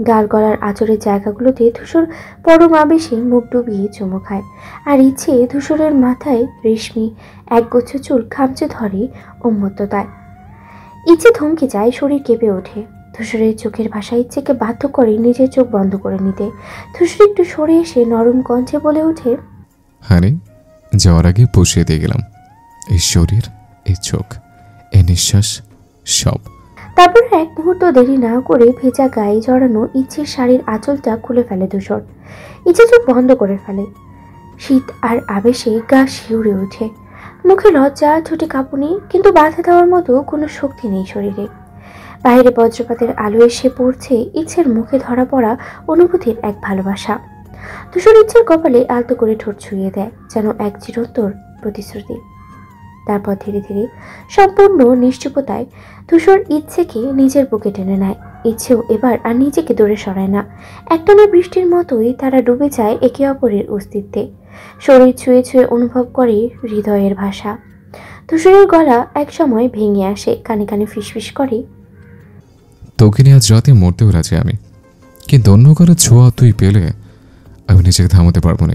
গাল গলার আঁচড়ের জায়গাগুলোতে ধূসর পরম আবেশে মুখ ডুবিয়ে চুমু খায়। আর ইচ্ছে ধূসরের মাথায় রেশমি একগুচ্ছ চুল খামচে ধরে উন্মত্ততায়। ইচ্ছে থমকে যায়, শরীর কেঁপে ওঠে। ধূসরের চোখের ভাষা ইচ্ছেকে বাধ্য করে নিজের চোখ বন্ধ করে নিতে। ধূসর একটু সরে এসে নরম কণ্ঠে বলে ওঠে, হানি, যাওয়ার আগে পুষিয়ে দিয়ে গেলাম এই শরীর, এই চোখ, এই নিঃশ্বাস, সব। তারপর এক মুহূর্ত দেরি না করে ভেজা গায়ে জড়ানো ইচ্ছের শাড়ির আঁচলটা খুলে ফেলে ধূসর। ইচ্ছে চোখ বন্ধ করে ফেলে। শীত আর আবেশে গা শিউরে ওঠে। মুখে লজ্জা, ঠোঁটে কাঁপুনি, কিন্তু বাধা দেওয়ার মতো কোনো শক্তি নেই শরীরে। বাইরে বজ্রপাতের আলো এসে পড়ছে ইচ্ছের মুখে ধরা পড়া অনুভূতির এক ভালোবাসা। ধূসর ইচ্ছের কপালে আলতো করে ঠোঁট ছুঁয়ে দেয়, যেন এক চিরন্তর প্রতিশ্রুতি। তারপর ধীরে ধীরে সম্পূর্ণ নিশ্চুপতায় ধূসর ইচ্ছেকে নিজের বুকে টেনে নেয়। ইচ্ছেও এবার আর নিজেকে দূরে সরায় না। একটানা বৃষ্টির মতোই তারা ডুবে যায় একে অপরের অস্তিত্বে। শরীর ছুঁয়ে ছুঁয়ে অনুভব করে হৃদয়ের ভাষা। ধূসরের গলা এক সময় ভেঙে আসে, কানে কানে ফিসফিস করে, তোকে নিয়ে আজ রাতে মরতেও রাজি আমি, কিন্তু অন্য কারো ছোঁয়া তুই পেলে আমি নিজেকে থামাতে পারবো না।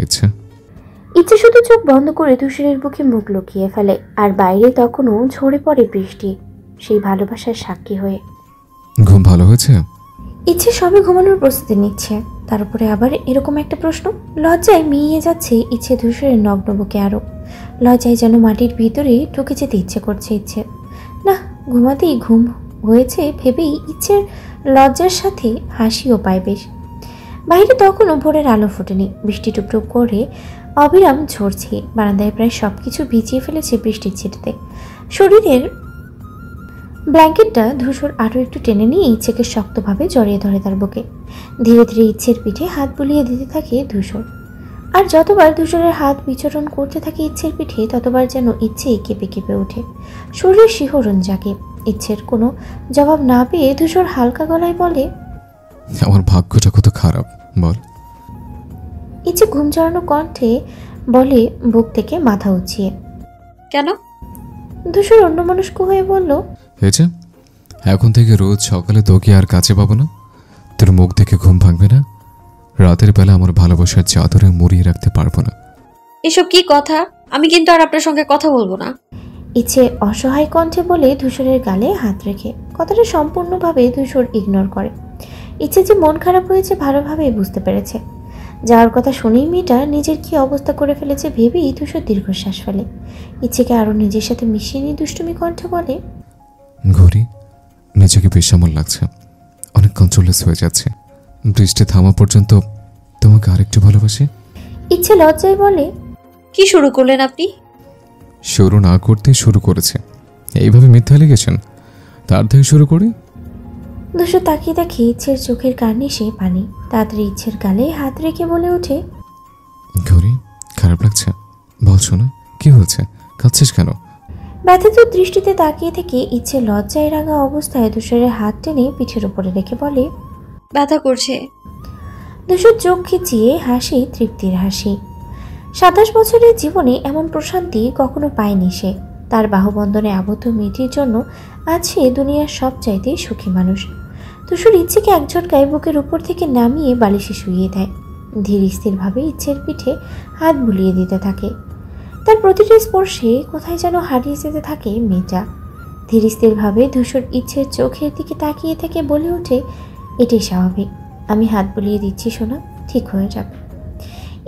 ইচ্ছে শুধু চোখ বন্ধ করে ধূসরের বুকে মুখ লুকিয়ে ফেলে। আর বাইরে তখনও ঝরে পড়ে বৃষ্টি, সেই ভালোবাসার সাক্ষী হয়ে। ঘুম ভালো হয়েছে? ইচ্ছে সবে ঘুমানোর প্রস্তুতি নিচ্ছে, তার উপরে আবার এরকম একটা প্রশ্ন। লজ্জায় মিইয়ে যাচ্ছে ইচ্ছে ধূসরের নগ্ন বুকে। আরো লজ্জায় যেন মাটির ভিতরে ঢুকে যেতে ইচ্ছে করছে ইচ্ছে। না, ঘুমাতেই ঘুম হয়েছে ভেবেই ইচ্ছের লজ্জার সাথে হাসিও পায় বেশ। বাইরে তখনও ভোরের আলো ফোটেনি, বৃষ্টি টুপটুপ করে অবিরাম ঝরছে। বারান্দায় প্রায় সবকিছু ভিজিয়ে ফেলেছে বৃষ্টির ছিটেতে। শরীরের ব্ল্যাঙ্কেটটা ধূসর আরও একটু টেনে নিয়ে ইচ্ছেকে শক্তভাবে জড়িয়ে ধরে তার বুকে। ধীরে ধীরে ইচ্ছের পিঠে হাত বুলিয়ে দিতে থাকে ধূসর। আর যতবার ধূসরের হাত বিচরণ করতে থাকে ইচ্ছের পিঠে, ততবার যেন ইচ্ছে কেঁপে কেঁপে ওঠে। শরীর শিহরণ জাগে। ইচ্ছের কোনো জবাব না পেয়ে ধূসর হালকা গলায় বলে, আমার ভাগ্যটা কত খারাপ বল। ইচ্ছে ঘুম জড়ানো কণ্ঠে বলে, বুক থেকে মাথা উঁচিয়ে। কেন? ধূসর অন্যমনস্ক হয়ে বলল, হয়েছে, এখন থেকে রোজ সকালে তোকে আর কাছে পাবো না। তোর মুখ দেখে ঘুম ভাঙবে না। রাতের বেলা আমার ভালোবাসার চাদরে মুড়িয়ে রাখতে পারবো না। এসব কি কথা? আমি কিন্তু আর আপনার সঙ্গে কথা বলবো না। ইচ্ছে অসহায় কণ্ঠে বলে ধূসরের গালে হাত রেখে। কথাটা সম্পূর্ণভাবে ধূসর ইগনোর করে। ইচ্ছে যে মন খারাপ হয়েছে ভালোভাবেই বুঝতে পেরেছে। যাওয়ার কথা শুনেই মেয়েটা নিজের কি অবস্থা করে ফেলেছে ভেবেই ধূসর দীর্ঘশ্বাস ফেলে। ইচ্ছেকে আরো নিজের সাথে মিশিয়ে নিয়ে দুষ্টুমি কণ্ঠে বলে, ঘড়ি, নিজেকে বেসামল লাগছে, অনেক কন্ট্রোললেস হয়ে যাচ্ছে। বৃষ্টি থামা পর্যন্ত তোমাকে আরেকটু ভালোবাসি। ইচ্ছে লজ্জায় বলে, কি শুরু করলেন আপনি? শুরু না করতে শুরু করেছে, এইভাবে মিথ্যা লেগেছেন, তার থেকে শুরু করি। ধূসর তাকিয়ে দেখে ইচ্ছের চোখের কার্নিশে পানি। তাড়াতাড়ি ইচ্ছের গালে হাত রেখে বলে ওঠে, ঘড়ি, খারাপ লাগছে? বলছো না, কি হয়েছে? কাঁদছিস কেন? ব্যথিত দৃষ্টিতে তাকিয়ে থেকে ইচ্ছে লজ্জায় রাঙা অবস্থায় ধূসরের হাত টেনে পিঠের উপরে রেখে বলে, ব্যথা করছে। ধূসর চোখ খিচিয়ে হাসি তৃপ্তির হাসি। 27 বছরের জীবনে এমন প্রশান্তি কখনো পায়নি সে। তার বাহুবন্ধনে আবদ্ধ মেয়েটির জন্য আজ সে দুনিয়ার সবচাইতে সুখী মানুষ। ধূসর ইচ্ছেকে এক ঝটকায় বুকের উপর থেকে নামিয়ে বালিশে শুইয়ে দেয়। ধীর স্থিরভাবে ইচ্ছের পিঠে হাত বুলিয়ে দিতে থাকে। তার প্রতিটি স্পর্শে কোথায় যেন হারিয়ে যেতে থাকে মেয়েটা। ধীর স্থিরভাবে ধূসর ইচ্ছের চোখের দিকে তাকিয়ে থেকে বলে ওঠে, এটাই স্বাভাবিক, আমি হাত বুলিয়ে দিচ্ছি সোনা, ঠিক হয়ে যাবে।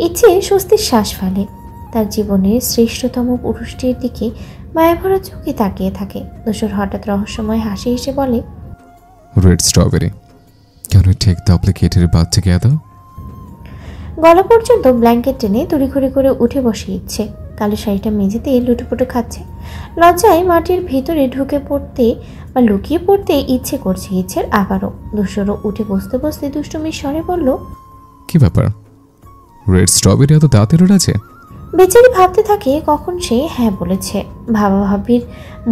ইচ্ছে স্বস্তির শ্বাস ফেলে। তার জীবনের শ্রেষ্ঠতম পুরুষটির দিকে মায়াভরা চোখে তাকিয়ে থাকে। ধূসর হঠাৎ রহস্যময় হাসি হেসে বলে, red strawberry, can we take the applicated bath together? গলা পর্যন্ত ব্ল্যাঙ্কেট টেনে তড়িঘড়ি করে উঠে বসে ইচ্ছে। কালো শাড়িটা মেঝেতে লুটোপুটো খাচ্ছে। লজ্জায় মাটির ভিতরে ঢুকে পড়তে বা লুকিয়ে পড়তে ইচ্ছে করছে ইচ্ছের আবারও। ধূসরও উঠে বসতে বসতে দুষ্টুমির স্বরে বলল, কি ব্যাপার, রেড স্ট্রবেরি এত দাঁতে রয়েছে? বেচারি ভাবতে থাকে কখন সে হ্যাঁ বলেছে। ভাবাভাবির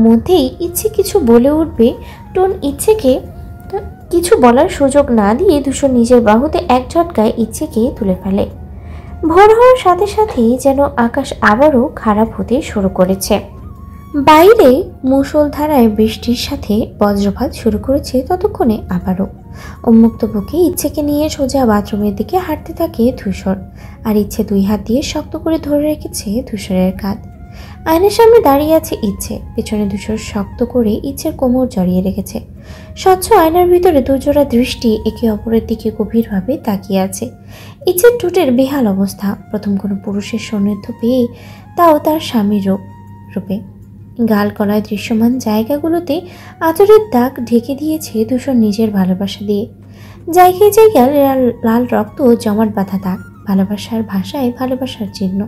মধ্যেই ইচ্ছে কিছু বলে উঠবে, টোন ইচ্ছেকে কিছু বলার সুযোগ না দিয়ে ধূসর নিজের বাহুতে এক ঝটকায় ইচ্ছেকে তুলে ফেলে। ভোর হওয়ার সাথে সাথেই যেন আকাশ আবারও খারাপ হতে শুরু করেছে। বাইরে মুষলধারায় বৃষ্টির সাথে বজ্রপাত শুরু করেছে ততক্ষণে আবারও। উন্মুক্ত বুকে ইচ্ছেকে নিয়ে সোজা বাথরুমের দিকে হাঁটতে থাকে ধূসর। আর ইচ্ছে 2 হাত দিয়ে শক্ত করে ধরে রেখেছে ধূসরের কাঁধ। আয়নার সামনে দাঁড়িয়ে আছে ইচ্ছে, পেছনে ধূসর শক্ত করে ইচ্ছের কোমর জড়িয়ে রেখেছে। স্বচ্ছ আয়নার ভিতরে দুজোড়া দৃষ্টি একে অপরের দিকে গভীরভাবে তাকিয়ে আছে। ইচ্ছের ঠোঁটের বেহাল অবস্থা, প্রথম কোনো পুরুষের সান্নিধ্য পেয়ে, তাও তার স্বামীর রূপে। গাল গলায় দৃশ্যমান জায়গাগুলোতে আঁচড়ের দাগ ঢেকে দিয়েছে ধূসর নিজের ভালোবাসা দিয়ে। জায়গায় জায়গায় লাল রক্ত জমাট বাঁধা দাগ, ভালোবাসার ভাষায় ভালোবাসার চিহ্ন।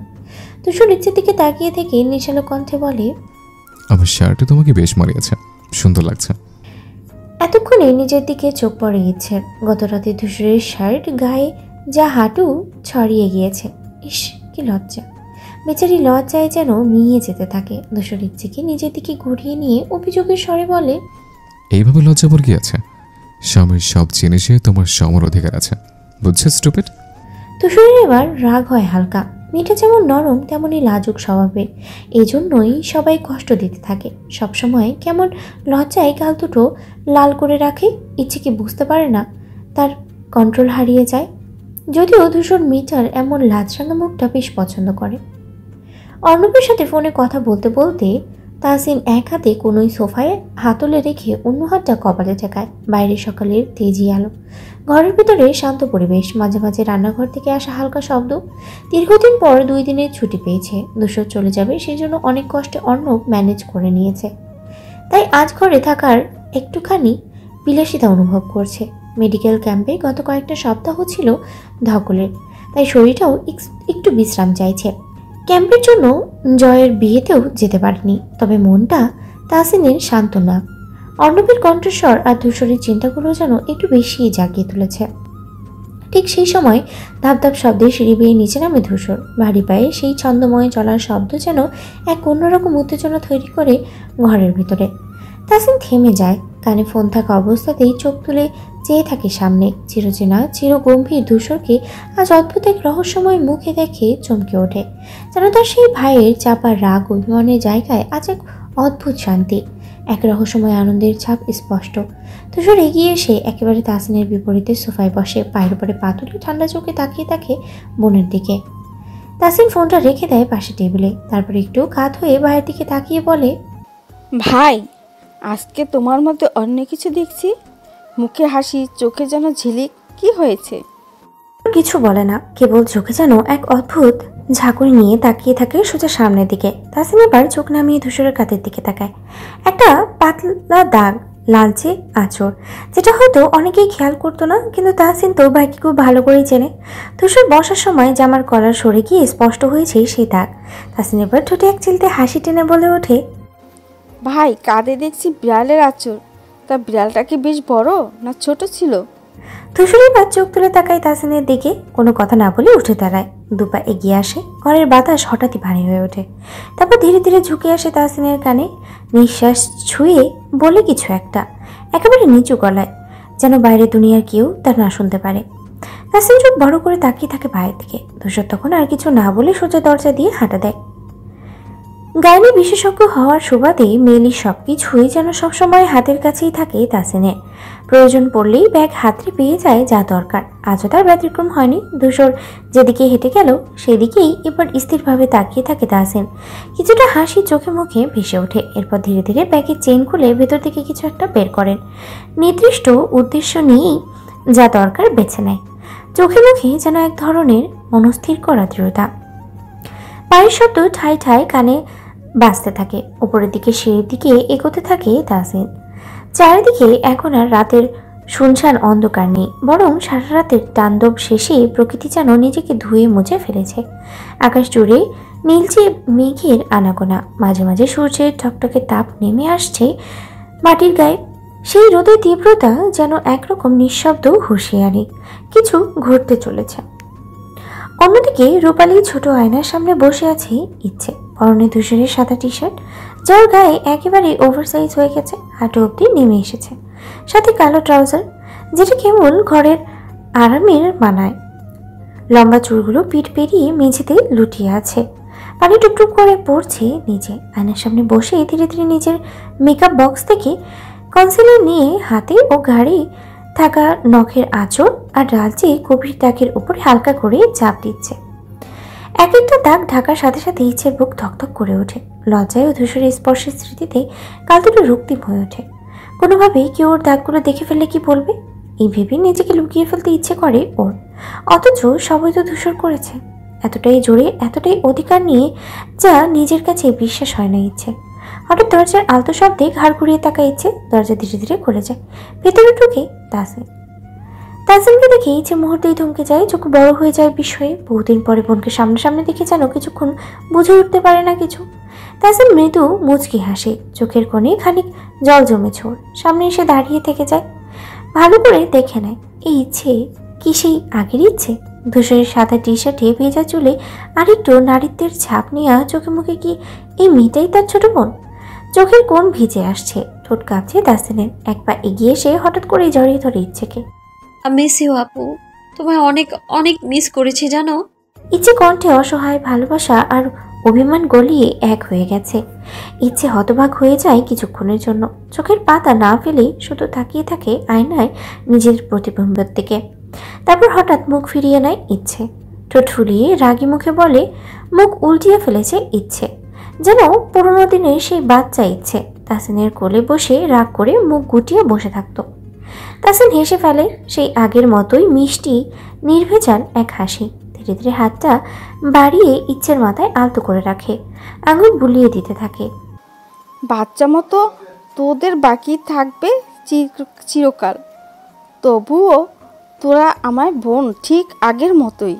ধূসর ইচ্ছের দিকে তাকিয়ে থেকে নিশালো কণ্ঠে বলে, আমার শার্টে তোমাকে বেশ মারিয়েছে, সুন্দর লাগছে। এতক্ষণে নিজের দিকে চোখ পড়ে ইচ্ছের। গত রাতে ধূসরের শার্ট গায়ে যা হাঁটু ছড়িয়ে গিয়েছে। ইস, কি লজ্জা! বেচারি লজ্জায় যেন মিয়ে যেতে থাকে। ধূসর ইচ্ছেকে নিজের দিকে ঘুরিয়ে নিয়ে অভিযোগের স্বরে বলে, এইভাবে লজ্জাবার কি আছে? স্বামীর সব জিনিসে তোমার সমর অধিকার আছে, বুঝছো স্টুপিড? ধূসরের এবার রাগ হয় হালকা। মেয়েটা যেমন নরম তেমনই লাজুক স্বভাবের, এই জন্যই সবাই কষ্ট দিতে থাকে। সবসময় কেমন লজ্জায় গাল দুটো লাল করে রাখে। ইচ্ছে কি বুঝতে পারে না তার কন্ট্রোল হারিয়ে যায়? যদিও ধূসর মেয়েটার এমন লাজরাঙা মুখটা বেশ পছন্দ করে। অর্ণবের সাথে ফোনে কথা বলতে বলতে তাহসিন এক হাতে কোনোই সোফায় হাতলে রেখে অন্য হাতটা কপালে ঠেকায়। বাইরে সকালের তেজি আলো, ঘরের ভিতরে শান্ত পরিবেশ, মাঝে মাঝে রান্নাঘর থেকে আসা হালকা শব্দ। দীর্ঘদিন পর 2 দিনের ছুটি পেয়েছে। ধূসর চলে যাবে সেই জন্য অনেক কষ্টে অর্ণব ম্যানেজ করে নিয়েছে। তাই আজ ঘরে থাকার একটুখানি বিলাসিতা অনুভব করছে। মেডিকেল ক্যাম্পে গত কয়েকটা সপ্তাহ ছিল ধকলের, তাই শরীরটাও একটু বিশ্রাম চাইছে। ক্যাম্পের জন্য জয়ের বিয়েতেও যেতে পারেনি, তবে মনটা তাহসিনের শান্ত না। অর্ণবের কণ্ঠস্বর আর ধূসরের চিন্তাগুলো যেন একটু বেশি জাগিয়ে তুলেছে। ঠিক সেই সময় ধাপ ধাপ শব্দে সিঁড়ি বেয়ে নিচে নামে ধূসর। ভারী পায়ে সেই ছন্দময় চলার শব্দ যেন এক অন্যরকম উত্তেজনা তৈরি করে ঘরের ভিতরে। তাহসিন থেমে যায়, কানে ফোন থাকা অবস্থাতেই চোখ তুলে চেয়ে থাকে সামনে। চিরচেনা চিরগম্ভীর ধূসরকে আজ অদ্ভুত এক রহস্যময় মুখে দেখে চমকে ওঠে। যেন তার সেই ভাইয়ের চাপা রাগ অভিমানের জায়গায় আজ এক অদ্ভুত শান্তি, এক রহস্যময় আনন্দের ছাপ স্পষ্ট। ধূসর এগিয়ে এসে একেবারে তাহসিনের বিপরীতে সোফায় বসে, পায়ের উপরে পা তুলে ঠান্ডা চোখে তাকিয়ে থাকে বোনের দিকে। তাহসিন ফোনটা রেখে দেয় পাশে টেবিলে, তারপর একটু কাত হয়ে ভাইয়ের দিকে তাকিয়ে বলে, ভাই, আজকে তোমার মধ্যে অন্য কিছু দেখছি, মুখে হাসি, চোখে যেন ঝিলিক, কি হয়েছে? কিছু বলে না, কেবল চোখে যেন এক অদ্ভুত ঝাঁকুনি নিয়ে তাকিয়ে থাকে সোজা সামনের দিকে। তাহসিন এবার চোখ নামিয়ে ধূসরের কাঁধের দিকে তাকায়। একটা পাতলা দাগ, লালচে আঁচড়, যেটা হয়তো অনেকেই খেয়াল করতো না, কিন্তু তাহসিন তো ভাইকে খুব ভালো করেই চেনে। ধূসর বসার সময় জামার কলার সরে গিয়ে স্পষ্ট হয়েছে সেই দাগ। তাহসিন এবার ঠোঁটে এক চিলতে হাসি টেনে বলে ওঠে, ভাই, কাঁধে দেখছি বিড়ালের আঁচড়, তা বিড়ালটা কি বেশ বড় না ছোট ছিল? ধূসর এবার চোখ তুলে তাকায় তাহসিনের দিকে, কোনো কথা না বলে উঠে দাঁড়ায়। 2 পা এগিয়ে আসে, ঘরের বাতাস হঠাৎই ভারী হয়ে ওঠে। তারপর ধীরে ধীরে ঝুঁকে আসে তাহসিনের কানে, নিঃশ্বাস ছুঁয়ে বলে কিছু একটা, একেবারে নিচু গলায়, যেন বাইরে দুনিয়ার কেউ তার না শুনতে পারে। তাহসিন চোখ বড় করে তাকিয়ে থাকে ভাইয়ের দিকে। ধূসর তখন আর কিছু না বলে সোজা দরজা দিয়ে হাঁটা দেয়। গাইনি বিশেষজ্ঞ হওয়ার সুবাদে মেয়েলি সবকিছুই যেন সবসময় হাতের কাছেই থাকে তাহসিনের। প্রয়োজন পড়লেই ব্যাগ হাতড়ে পেয়ে যায় যা দরকার। আজও তার ব্যতিক্রম হয়নি। ধূসর যেদিকে হেঁটে গেল সেদিকেই এবার স্থিরভাবে তাকিয়ে থাকে তাহসিন। কিছুটা হাসি চোখে মুখে ভেসে ওঠে। এরপর ধীরে ধীরে ব্যাগের চেইন খুলে ভেতর থেকে কিছু একটা বের করেন। নির্দিষ্ট উদ্দেশ্য নিয়েই যা দরকার বেছে নেয়। চোখে মুখে যেন এক ধরনের মনস্থির করা দৃঢ়তা। পায়ের শব্দ ঠাই ঠাই কানে বাজতে থাকে। উপরের দিকে সিঁড়ির দিকে এগোতে থাকে তাহসিন। চারিদিকে এখন আর রাতের শুনশান অন্ধকার নেই, বরং সারা রাতের তাণ্ডব শেষে প্রকৃতি যেন নিজেকে ধুয়ে মুছে ফেলেছে। আকাশ জুড়ে নীলচে মেঘের আনাগোনা, মাঝে মাঝে সূর্যের টকটকে তাপ নেমে আসছে মাটির গায়ে। সেই রোদের তীব্রতা যেন একরকম নিঃশব্দ হুঁশিয়ারি, কিছু ঘটতে চলেছে। অন্যদিকে রূপালী ছোট আয়নার সামনে বসে আছে ইচ্ছে। পরনে ধূসরের সাদা টি শার্ট, যার গায়ে একেবারে ওভারসাইজ হয়ে গেছে, হাঁটু অব্দি নেমে এসেছে। সাথে কালো ট্রাউজার, যেটা কেবল ঘরের আরামের মানায়। লম্বা চুলগুলো পিঠ পেরিয়ে মেঝেতে লুটিয়ে আছে, পানি টুকটুক করে পড়ছে নিচে। আয়নার সামনে বসে ধীরে ধীরে নিজের মেকআপ বক্স থেকে কনসিলার নিয়ে হাতে ও ঘাড়ে থাকা নখের আঁচড় আর লালচে গভীর দাগের উপর হালকা করে চাপ দিচ্ছে। এক একটা দাগ ঢাকার সাথে সাথে ইচ্ছের বুক ধকধক করে ওঠে। লজ্জায় ও ধূসরের স্পর্শের স্মৃতিতে কাল দুটো রক্তিম হয়ে ওঠে। কোনোভাবেই কেউ ওর দাগগুলো দেখে ফেললে কি বলবে, এই ভেবে নিজেকে লুকিয়ে ফেলতে ইচ্ছে করে ওর। অথচ সবাই তো ধূসর করেছে, এতটাই জোরে, এতটাই অধিকার নিয়ে, যা নিজের কাছে বিশ্বাস হয় না ইচ্ছে। হঠাৎ দরজার আলতো শব্দে ঘাড় ঘুরিয়ে তাকায় ইচ্ছে। দরজা ধীরে ধীরে খুলে যায়। ভেতরে ঢুকে তাসিন। তাসিনকে দেখে ইচ্ছে মুহূর্তেই থমকে যায়, চোখ বড় হয়ে যায় বিস্ময়ে। বহুদিন পরে বোনকে সামনাসামনি দেখে যেন কিছুক্ষণ বুঝে উঠতে পারে না কিছু। তাসিন মৃদু মুচকি হাসে, চোখের কোণে খানিক জল জমেছে ওর। সামনে এসে দাঁড়িয়ে থেকে যায়, ভালো করে দেখে নেয় এই ইচ্ছে কি সেই আগের ইচ্ছে। ধূসরের সাদা টি শার্টে ভেজা চুলে আরেকটু নারীত্বের ছাপ নেওয়া, চোখে মুখে কি এই মেয়েটাই তার ছোট বোন? চোখের কোণ ভিজে আসছে, ঠোঁট কাঁপছে তাসিনের। এক পা এগিয়ে এসে হঠাৎ করেই জড়িয়ে ধরে ইচ্ছেকে। মিস ইউ আপু, তোমায় অনেক অনেক মিস করেছি জানো। ইচ্ছে কণ্ঠে অসহায় ভালোবাসা আর অভিমান গলিয়ে এক হয়ে গেছে। ইচ্ছে হতবাক হয়ে যায় কিছুক্ষণের জন্য, চোখের পাতা না ফেলে শুধু তাকিয়ে থাকে আয়নায় নিজের প্রতিবিম্বের দিকে। তারপর হঠাৎ মুখ ফিরিয়ে নেয় ইচ্ছে, ঠোঁট ফুলিয়ে রাগী মুখে বলে, মুখ উল্টিয়ে ফেলেছে ইচ্ছে, যেন পুরোনো দিনের সেই বাচ্চা ইচ্ছে তাসিনের কোলে বসে রাগ করে মুখ গুটিয়ে বসে থাকতো। তাসিন হেসে ফেলে, সেই আগের মতোই মিষ্টি নির্ভেজাল এক হাসি। ধীরে ধীরে হাতটা বাড়িয়ে ইচ্ছের মাথায় আলতো করে রাখে, আঙুল বুলিয়ে দিতে থাকে। বাচ্চা মতো তোদের বাকি থাকবে চিরকাল, তবুও তোরা আমার বোন, ঠিক আগের মতোই।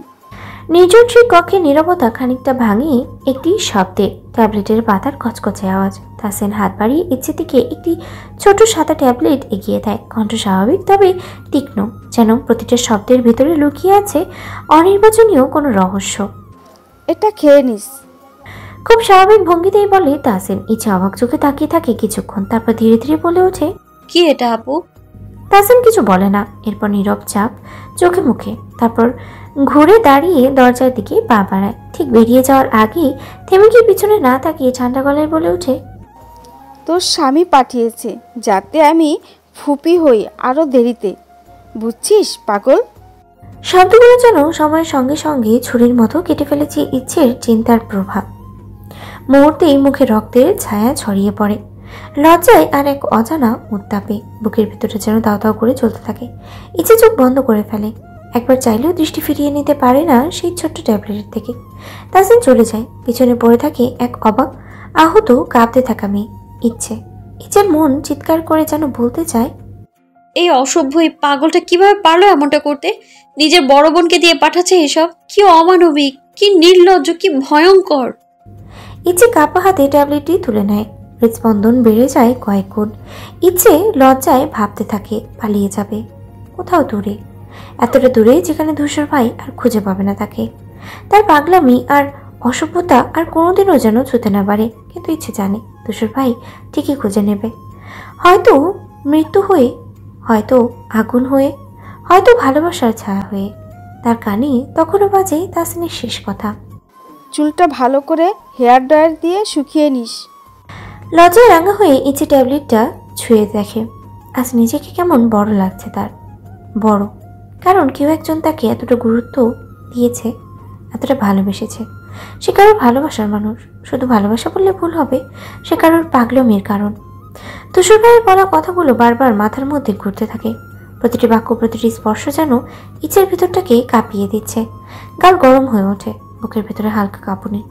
নির্জন সেই কক্ষে নীরবতা খানিকটা ভাঙিয়ে একটি শব্দে, ট্যাবলেটের পাতার কচকচে আওয়াজ। তাসিন হাত বাড়িয়ে ইচ্ছে থেকে একটি ছোট সাদা ট্যাবলেট এগিয়ে দেয়, কণ্ঠ স্বাভাবিক তবে তীক্ষ্ণ, যেন প্রতিটা শব্দের ভিতরে লুকিয়ে আছে অনির্বাচনীয় কোনো রহস্য। এটা খেয়ে নিস। খুব স্বাভাবিক ভঙ্গিতেই বলে তাসিন। ইচ্ছে অবাক চোখে তাকিয়ে থাকে কিছুক্ষণ, তারপর ধীরে ধীরে বলে ওঠে, কি এটা আপু? তাসিন কিছু বলে না, এরপর নীরব চাপ চোখে মুখে। তারপর ঘুরে দাঁড়িয়ে দরজার দিকে পা বাড়ায়। ঠিক বেরিয়ে যাওয়ার আগে থেমে গিয়ে পিছনে না তাকিয়ে ঠান্ডা গলায় বলে ওঠে, তোর স্বামী পাঠিয়েছে যাতে আমি ফুপি হই আরও দেরিতে, বুঝছিস পাগল? শব্দগুলো যেন সময়ের সঙ্গে সঙ্গে ছুরির মতো কেটে ফেলেছে ইচ্ছের চিন্তার প্রভাব। মুহূর্তেই মুখে রক্তের ছায়া ছড়িয়ে পড়ে, লজ্জায় আর এক অজানা উত্তাপে বুকের ভিতরে যেন দাও দাও করে চলতে থাকে। ইচ্ছে চোখ বন্ধ করে ফেলে, একবার চাইলেও দৃষ্টি ফিরিয়ে নিতে পারে না সেই ছোট্ট ট্যাবলেটের থেকে। তাসিন চলে যায়, পিছনে পড়ে থাকে এক অবাক আহত কাঁপতে থাকা মেয়ে। ইচ্ছের মন চিৎকার করে যেন বলতে চায়, এই অসভ্য এই পাগলটা কিভাবে পারলো এমনটা করতে? নিজের বড় বোনকে দিয়ে পাঠাচ্ছে এসব, কি অমানবিক, কি নির্লজ্জ, কি ভয়ঙ্কর। ইচ্ছে কাপা হাতে ট্যাবলেটটি তুলে নেয়, হৃদস্পন্দন বেড়ে যায় কয়েক গুণ। ইচ্ছে লজ্জায় ভাবতে থাকে পালিয়ে যাবে কোথাও দূরে, এতটা দূরে যেখানে ধূসর ভাই আর খুঁজে পাবে না তাকে। তার পাগলামি আর অসভ্যতা আর কোনোদিনও যেন ছুতে না পারে। কিন্তু ইচ্ছে জানে ধূসর ভাই ঠিকই খুঁজে নেবে, হয়তো মৃত্যু হয়ে, হয়তো আগুন হয়ে, হয়তো ভালোবাসার ছায়া হয়ে। তার কানে তখনও বাজে তাসিনের শেষ কথা, চুলটা ভালো করে হেয়ার ড্রায়ার দিয়ে শুকিয়ে নিস। লজ্জায় রাঙা হয়ে ইচ্ছে ট্যাবলেটটা ছুঁয়ে দেখে, আজ নিজেকে কেমন বড় লাগছে তার। বড় কারণ কেউ একজন তাকে এতটা গুরুত্ব দিয়েছে, এতটা ভালোবেসেছে। সে কারোর ভালোবাসার মানুষ, শুধু ভালোবাসা বললে ভুল হবে, সে কারোর পাগলামির কারণ। তুষার ভাইয়ের বলা কথাগুলো বারবার মাথার মধ্যে ঘুরতে থাকে, প্রতিটি বাক্য, প্রতিটি স্পর্শ যেন ইচ্ছের ভিতরটাকে কাঁপিয়ে দিচ্ছে। গাল গরম হয়ে ওঠে, বুকের ভেতরে হালকা কাঁপুনি।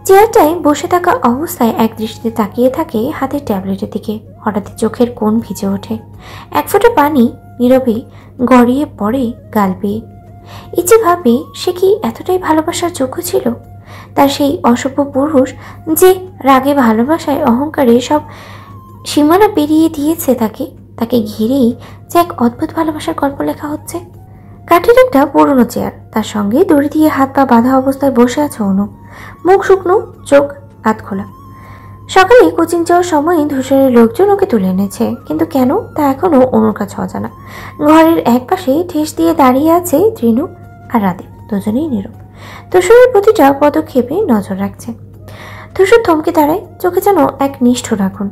চেয়ারটায় বসে থাকা অবস্থায় এক দৃষ্টিতে তাকিয়ে থাকে হাতের ট্যাবলেটের দিকে। হঠাৎ চোখের কোণ ভিজে ওঠে, এক ফোঁটা পানি নীরবে গড়িয়ে পড়ে গাল বেয়ে। ইচ্ছে ভাবে সে কি এতটাই ভালোবাসার যোগ্য ছিল? তার সেই অসভ্য পুরুষ যে রাগে, ভালোবাসায়, অহংকারে সব সীমানা পেরিয়ে দিয়েছে তাকে, তাকে ঘিরেই যে এক অদ্ভুত ভালোবাসার গল্প লেখা হচ্ছে। কাঠের একটা পুরনো চেয়ার, তার সঙ্গে দড়ি দিয়ে হাত পা বাঁধা অবস্থায় বসে আছে অনু, মুখ শুকনো, চোখ আধ খোলা। সকালে কোচিং যাওয়ার সময় ধূসরের লোকজন ওকে তুলে এনেছে, কিন্তু কেন তা এখনো অনুর কাছে অজানা। ঘরের এক পাশে ঠেস দিয়ে দাঁড়িয়ে আছে তৃণু আর রাদীপ, দুজনেই নীরব, ধূসরের প্রতিটা পদক্ষেপে নজর রাখছে। ধূসর থমকে দাঁড়ায়, চোখে যেন এক নিষ্ঠুর আগুন,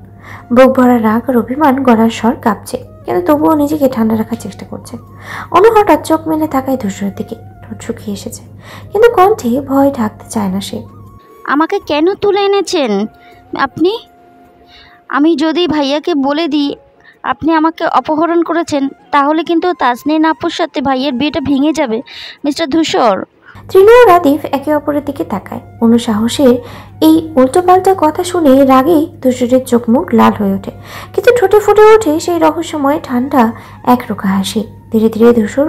বুক ভরা রাগ আর অভিমান, গলার স্বর কাঁপছে। কিন্তু তবুও নিজেকে ঠান্ডা রাখার চেষ্টা করছে। অনু হঠাৎ চোখ মেলে তাকায় ধূসরের দিকে। ঠোঁট শুকিয়ে এসেছে, কিন্তু কণ্ঠে ভয় ঢাকতে চায় না সে। আমাকে কেন তুলে এনেছেন আপনি? আমি যদি ভাইয়াকে বলে দিই আপনি আমাকে অপহরণ করেছেন, তাহলে কিন্তু তাসনিন আপুর সাথে ভাইয়ের বিয়েটা ভেঙে যাবে মিস্টার ধূসর। তৃণু ও রাদিফ একে অপরের দিকে তাকায়। অনু সাহসের এই উল্টোপাল্টা কথা শুনে রাগেই ধূসরের চোখ মুখ লাল হয়ে ওঠে, কিন্তু ঠোঁটে ফুটে ওঠে সেই রহস্যময় ঠান্ডা একরোখা হাসি। ধীরে ধীরে ধূসর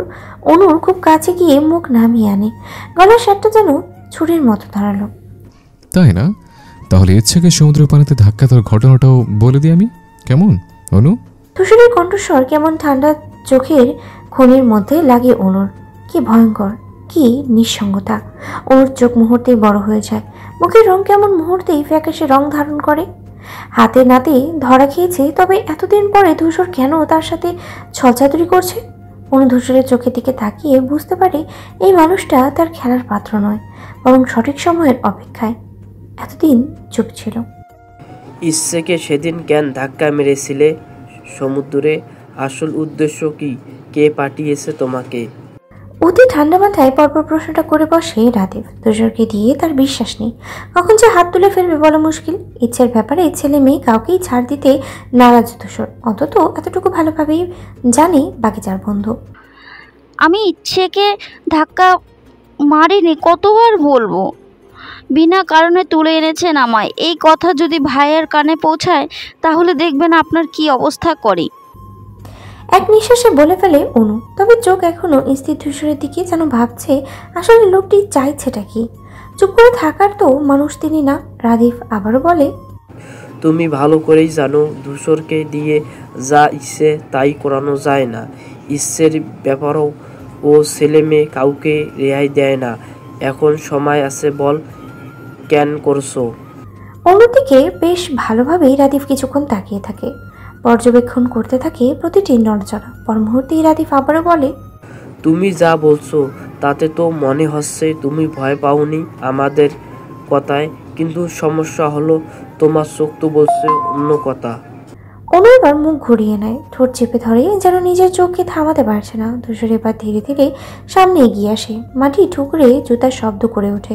অনুর খুব কাছে গিয়ে মুখ নামিয়ে আনে। গলার স্বাদটা যেন ছুরির মতো ধারালো। তাই না? তাহলে ইচ্ছাকে সমুদ্রের পানিতে ধাক্কা দেওয়ার ঘটনাটাও বলে দিই আমি, কেমন অনু? ধূসরের কণ্ঠস্বর কেমন ঠান্ডা চোখের খনির মধ্যে লাগে অনুর। কি ভয়ঙ্কর, কি নিঃসঙ্গতা! ওর চোখ মুহূর্তেই বড় হয়ে যায়, মুখের রং কেমন মুহূর্তেই ফ্যাকাশে রং ধারণ করে। হাতে নাতে ধরা খেয়েছে, তবে এতদিন পরে ধূসর কেন তার সাথে ছলচাতুরি করছে? অনু ধূসরের চোখের দিকে তাকিয়ে বুঝতে পারে এই মানুষটা তার খেলার পাত্র নয়, বরং সঠিক সময়ের অপেক্ষায়। এতদিন চুপ ছিল। ইচ্ছেকে সেদিন কেন ধাক্কা মেরেছিলে সমুদ্রে? আসল উদ্দেশ্য কি? কে পাঠিয়েছে তোমাকে? অতি ঠান্ডা মাথায় পরপর প্রশ্নটা করে বসে রাদিফ। ধূসরকে দিয়ে তার বিশ্বাস নেই, কখন যে হাত তুলে ফেলবে বলা মুশকিল। ইচ্ছের ব্যাপারে ছেলে মেয়ে কাউকেই ছাড় দিতে নারাজ ধূসর, অন্তত এতটুকু ভালোভাবেই জানে বাকি যার বন্ধু। আমি ইচ্ছেকে ধাক্কা মারিনি, কতবার বলবো? বিনা কারণে তুলে এনেছেন আমায়। এই কথা যদি ভাইয়ের কানে পৌঁছায় তাহলে দেখবেন আপনার কি অবস্থা করে। এক নিঃশ্বাসে বলে ফেলে অনু, তবে চোখ এখনো স্থির ধূসরের দিকে, যেন ভাবছে আসলে লোকটি চাইছেটা কি। চুপ করে থাকার তো মানুষ তিনি না। রাদিফ আবারও বলে, তুমি ভালো করেই জানো ধূসরকে দিয়ে যা ইচ্ছে তাই করানো যায় না। ইচ্ছের ব্যাপারও ও ছেলে মেয়ে কাউকে রেহাই দেয় না। এখন সময় আছে, বল কেন করছো? অন্যদিকে বেশ ভালোভাবেই রাদিফ কিছুক্ষণ তাকিয়ে থাকে, পর্যবেক্ষণ করতে থাকে প্রতিটি নড়চড়া। পর মুহূর্তেই রাদিফ আবারও বলে, তুমি যা বলছো তাতে তো মনে হচ্ছে তুমি ভয় পাওনি আমাদের কথায়, কিন্তু সমস্যা হলো তোমার চোখ তো বলছে অন্য কথা। অনু এবার মুখ ঘুরিয়ে নেয়, ঠোঁট চেপে ধরে, যেন নিজের চোখকে থামাতে পারছে না। ধূসর এবার ধীরে ধীরে সামনে এগিয়ে আসে, মাটি ঠুকরে জুতার শব্দ করে ওঠে,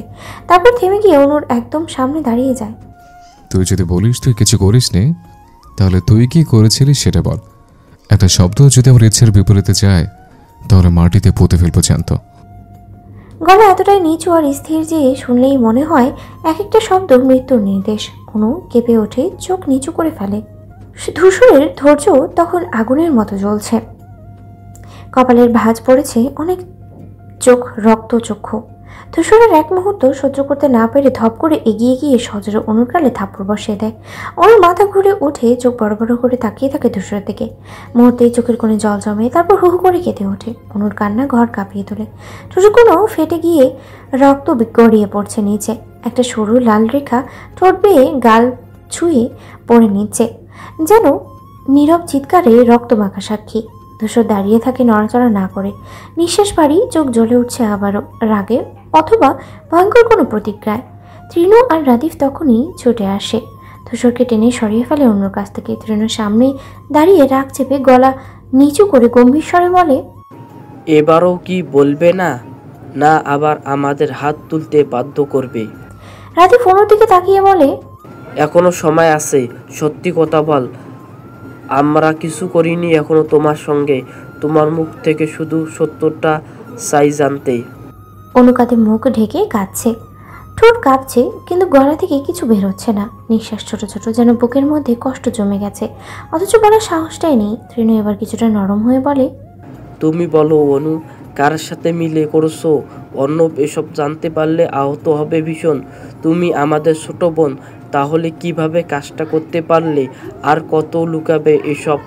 তারপর থেমে গিয়ে অনুর একদম সামনে দাঁড়িয়ে যায়। তুই যদি বলিস তুই কিছু করিস নি, তাহলে তুই কি করেছিলিস সেটা বল। একটা শব্দ যদি আমার ইচ্ছের বিপরীতে যায় তাহলে মাটিতে পুঁতে ফেলবো জ্যান্ত। গলা এতটাই নিচু আর স্থির যে শুনলেই মনে হয় এক একটা শব্দ মৃত্যুর নির্দেশ। অনু কেঁপে ওঠে, চোখ নিচু করে ফেলে। ধূসরের ধৈর্য তখন আগুনের মতো জ্বলছে, কপালের ভাঁজ পড়েছে অনেক, চোখ রক্তচক্ষু। ধূসরের এক মুহূর্ত সহ্য করতে না পেরে ধপ করে এগিয়ে গিয়ে সজোরে অনুর গালে থাপ্পড় বসিয়ে দেয়। অনুর মাথা ঘুরে উঠে চোখ বড় বড় করে তাকিয়ে থাকে ধূসরের দিকে। মুহূর্তেই চোখের কোণে জল জমে, তারপর হু হু করে কেঁদে ওঠে। অনুর কান্না ঘর কাঁপিয়ে তোলে। ঠোঁটের কোনো ফেটে গিয়ে রক্ত গড়িয়ে পড়ছে নিচে, একটা সরু লাল রেখা ঠোঁট বেয়ে গাল ছুঁয়ে পড়ে নিচ্ছে, যেন নীরব চিৎকারে রক্তমাখা সাক্ষী। ধূসর দাঁড়িয়ে থাকে নড়াচড়া না করে, নিঃশ্বাস পাড়ি, চোখ জ্বলে উঠছে আবারও রাগে অথবা ভয়ঙ্কর কোনো প্রতিক্রিয়ায়। তৃণু আর রাদিফ তখনই ছুটে আসে, ধূসরকে টেনে সরিয়ে ফেলে অন্যর কাছ থেকে। তৃণুর সামনে দাঁড়িয়ে রাগ চেপে গলা নিচু করে গম্ভীর স্বরে বলে, এবারও কি বলবে না? না আবার আমাদের হাত তুলতে বাধ্য করবে? রাদিফ অনুর দিকে তাকিয়ে বলে, এখনো সময় আছে, সত্যি কথা বল। আমরা কিছু করিনি এখনো তোমার সঙ্গে। তোমার মুখ থেকে শুধু সত্যটা চাই জানতে। অনু কাঁধে মুখ ঢেকে কাঁদছে, ঠোঁট কাঁপছে, কিন্তু গলা থেকে কিছু বের হচ্ছে না। নিঃশ্বাস ছোট ছোট, যেন বুকের মধ্যে কষ্ট জমে গেছে, অথচ বলার সাহসটাই নেই। তৃণু এবার কিছুটা নরম হয়ে বলে, তুমি বলো অনু, কার সাথে মিলে করছো? অর্ণব এসব জানতে পারলে আহত হবে ভীষণ। তুমি আমাদের ছোট বোন, তাহলে কিভাবে কাজটা করতে পারলে? আর কত লুকাবে এসব?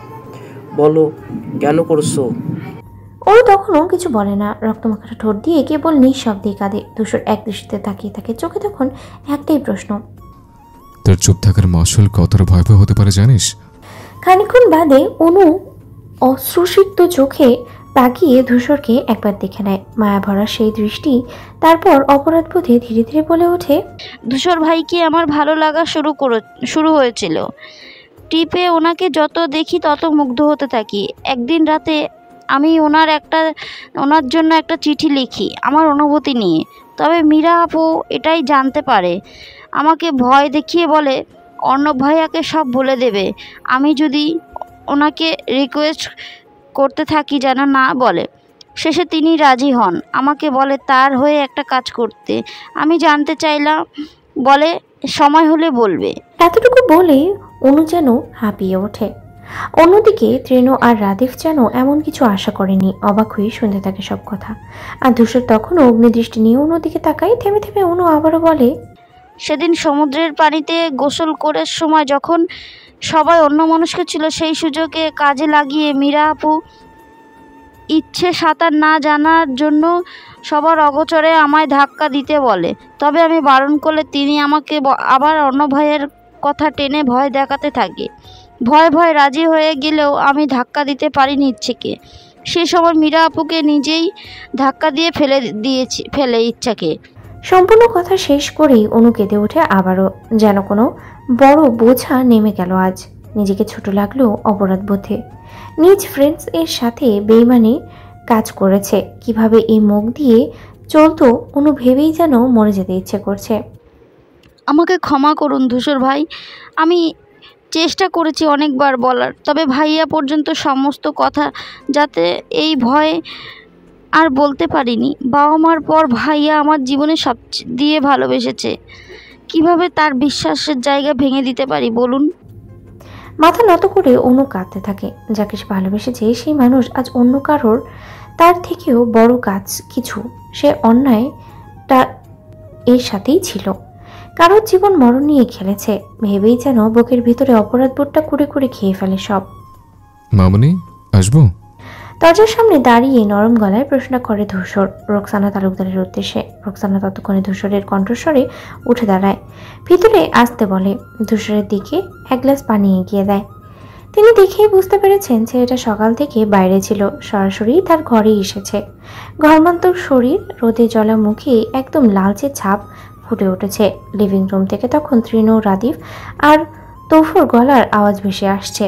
বলো কেন করছো? ও তখনও কিছু বলে না, রক্তমাখাটা ঠোঁট দিয়ে কেবল নিঃশব্দে কাঁদে। ধূসর এক দৃষ্টিতে তাকিয়ে থাকে, চোখে তখন একটাই প্রশ্ন, তোর চুপ থাকার মাসুল কতটা ভয়াবহ হতে পারে জানিস? খানিক্ষণ বাদে অনু অশ্রুসিক্ত চোখে তাকিয়ে ধূসরকে একবার দেখে নেয়, মায়া ভরা সেই দৃষ্টি। তারপর অপরাধবোধে ধীরে ধীরে বলে ওঠে, ধূসর ভাইকে আমার ভালো লাগা শুরু হয়েছিল, ট্রিপে ওনাকে যত দেখি তত মুগ্ধ হতে থাকি। একদিন রাতে আমি ওনার জন্য একটা চিঠি লিখি আমার অনুভূতি নিয়ে। তবে মীরা আপু এটাই জানতে পারে, আমাকে ভয় দেখিয়ে বলে অর্ণব ভাইয়াকে সব বলে দেবে। আমি যদি ওনাকে রিকোয়েস্ট করতে থাকি যেন না বলে। শেষে তিনি রাজি হন, আমাকে বলে তার হয়ে একটা কাজ করতে। আমি জানতে চাইলাম, বলে সময় হলে বলবে। এতটুকু বলেই অনু যেন হাঁপিয়ে ওঠে। অন্যদিকে তৃণ আর রাদিফ যেন এমন কিছু আশা করেনি, অবাক হয়ে শুনতে থাকে সব কথা। আর ধূসর তখনও অগ্নিদৃষ্টি নিয়ে অন্যদিকে তাকায়। থেমে থেমে অনু আবারও বলে, সেদিন সমুদ্রের পানিতে গোসল করার সময় যখন সবাই অন্যমনস্ক ছিল, সেই সুযোগে কাজে লাগিয়ে মীরা আপু ইচ্ছে সাঁতার না জানার জন্য সবার অগোচরে আমায় ধাক্কা দিতে বলে। তবে আমি বারণ করলে তিনি আমাকে আবার অন্য ভাইয়ের কথা টেনে ভয় দেখাতে থাকে। ভয় রাজি হয়ে গেলেও আমি ধাক্কা দিতে পারিনি ইচ্ছেকে। সে সময় মীরা আপুকে নিজেই ধাক্কা দিয়ে ফেলে ইচ্ছাকে। সম্পূর্ণ কথা শেষ করেই অনু কেঁদে ওঠে আবারও, যেন কোনো বড় বোঝা নেমে গেল আজ। নিজেকে ছোট লাগলেও অপরাধ বোধে। নিজ ফ্রেন্ডস এর সাথে বেইমানি কাজ করেছে, কিভাবে এই মুখ দিয়ে চলতো অনু ভেবেই যেন মরে যেতে ইচ্ছে করছে। আমাকে ক্ষমা করুন ধূসর ভাই, আমি চেষ্টা করেছি অনেকবার বলার, তবে ভাইয়া পর্যন্ত সমস্ত কথা যাতে এই ভয়ে আর বলতে পারিনি। বাবা মার পর ভাইয়া আমার জীবনে সব দিয়ে ভালোবেসেছে, কিভাবে তার বিশ্বাসের জায়গা ভেঙে দিতে পারি বলুন। মাথা নত করে অনু কাঁদতে থাকে। যাকে সে ভালোবেসেছে সেই মানুষ আজ অন্য কারোর তার থেকেও বড় কাজ কিছু সে অন্যায়টা এর সাথেই ছিল। কারোর জীবন মরণ নিয়ে খেলেছে, ভেবেই যেন বুকের ভিতরে অপরাধ বোধটা কুড়ে কুড়ে খেয়ে ফেলে সব। মামনি, আসবো? দরজার সামনে দাঁড়িয়ে নরম গলায় প্রশ্ন করে ধূসর রোকসানা তালুকদারের উদ্দেশ্যে। রোকসানা ততক্ষণে ধূসরের কণ্ঠস্বরে উঠে দাঁড়ায়, ভিতরে আসতে বলে। ধূসরের দিকে এক গ্লাস পানি এগিয়ে দেয়। তিনি দেখেই বুঝতে পেরেছেন ছেলেটা সকাল থেকে বাইরে ছিল, সরাসরি তার ঘরেই এসেছে। ঘর্মান্তর শরীর, রোদে জ্বলা মুখে একদম লালচে ছাপ ফুটে উঠেছে। লিভিং রুম থেকে তখন তৃণ, রাদিফ আর তৌফুর গলার আওয়াজ ভেসে আসছে।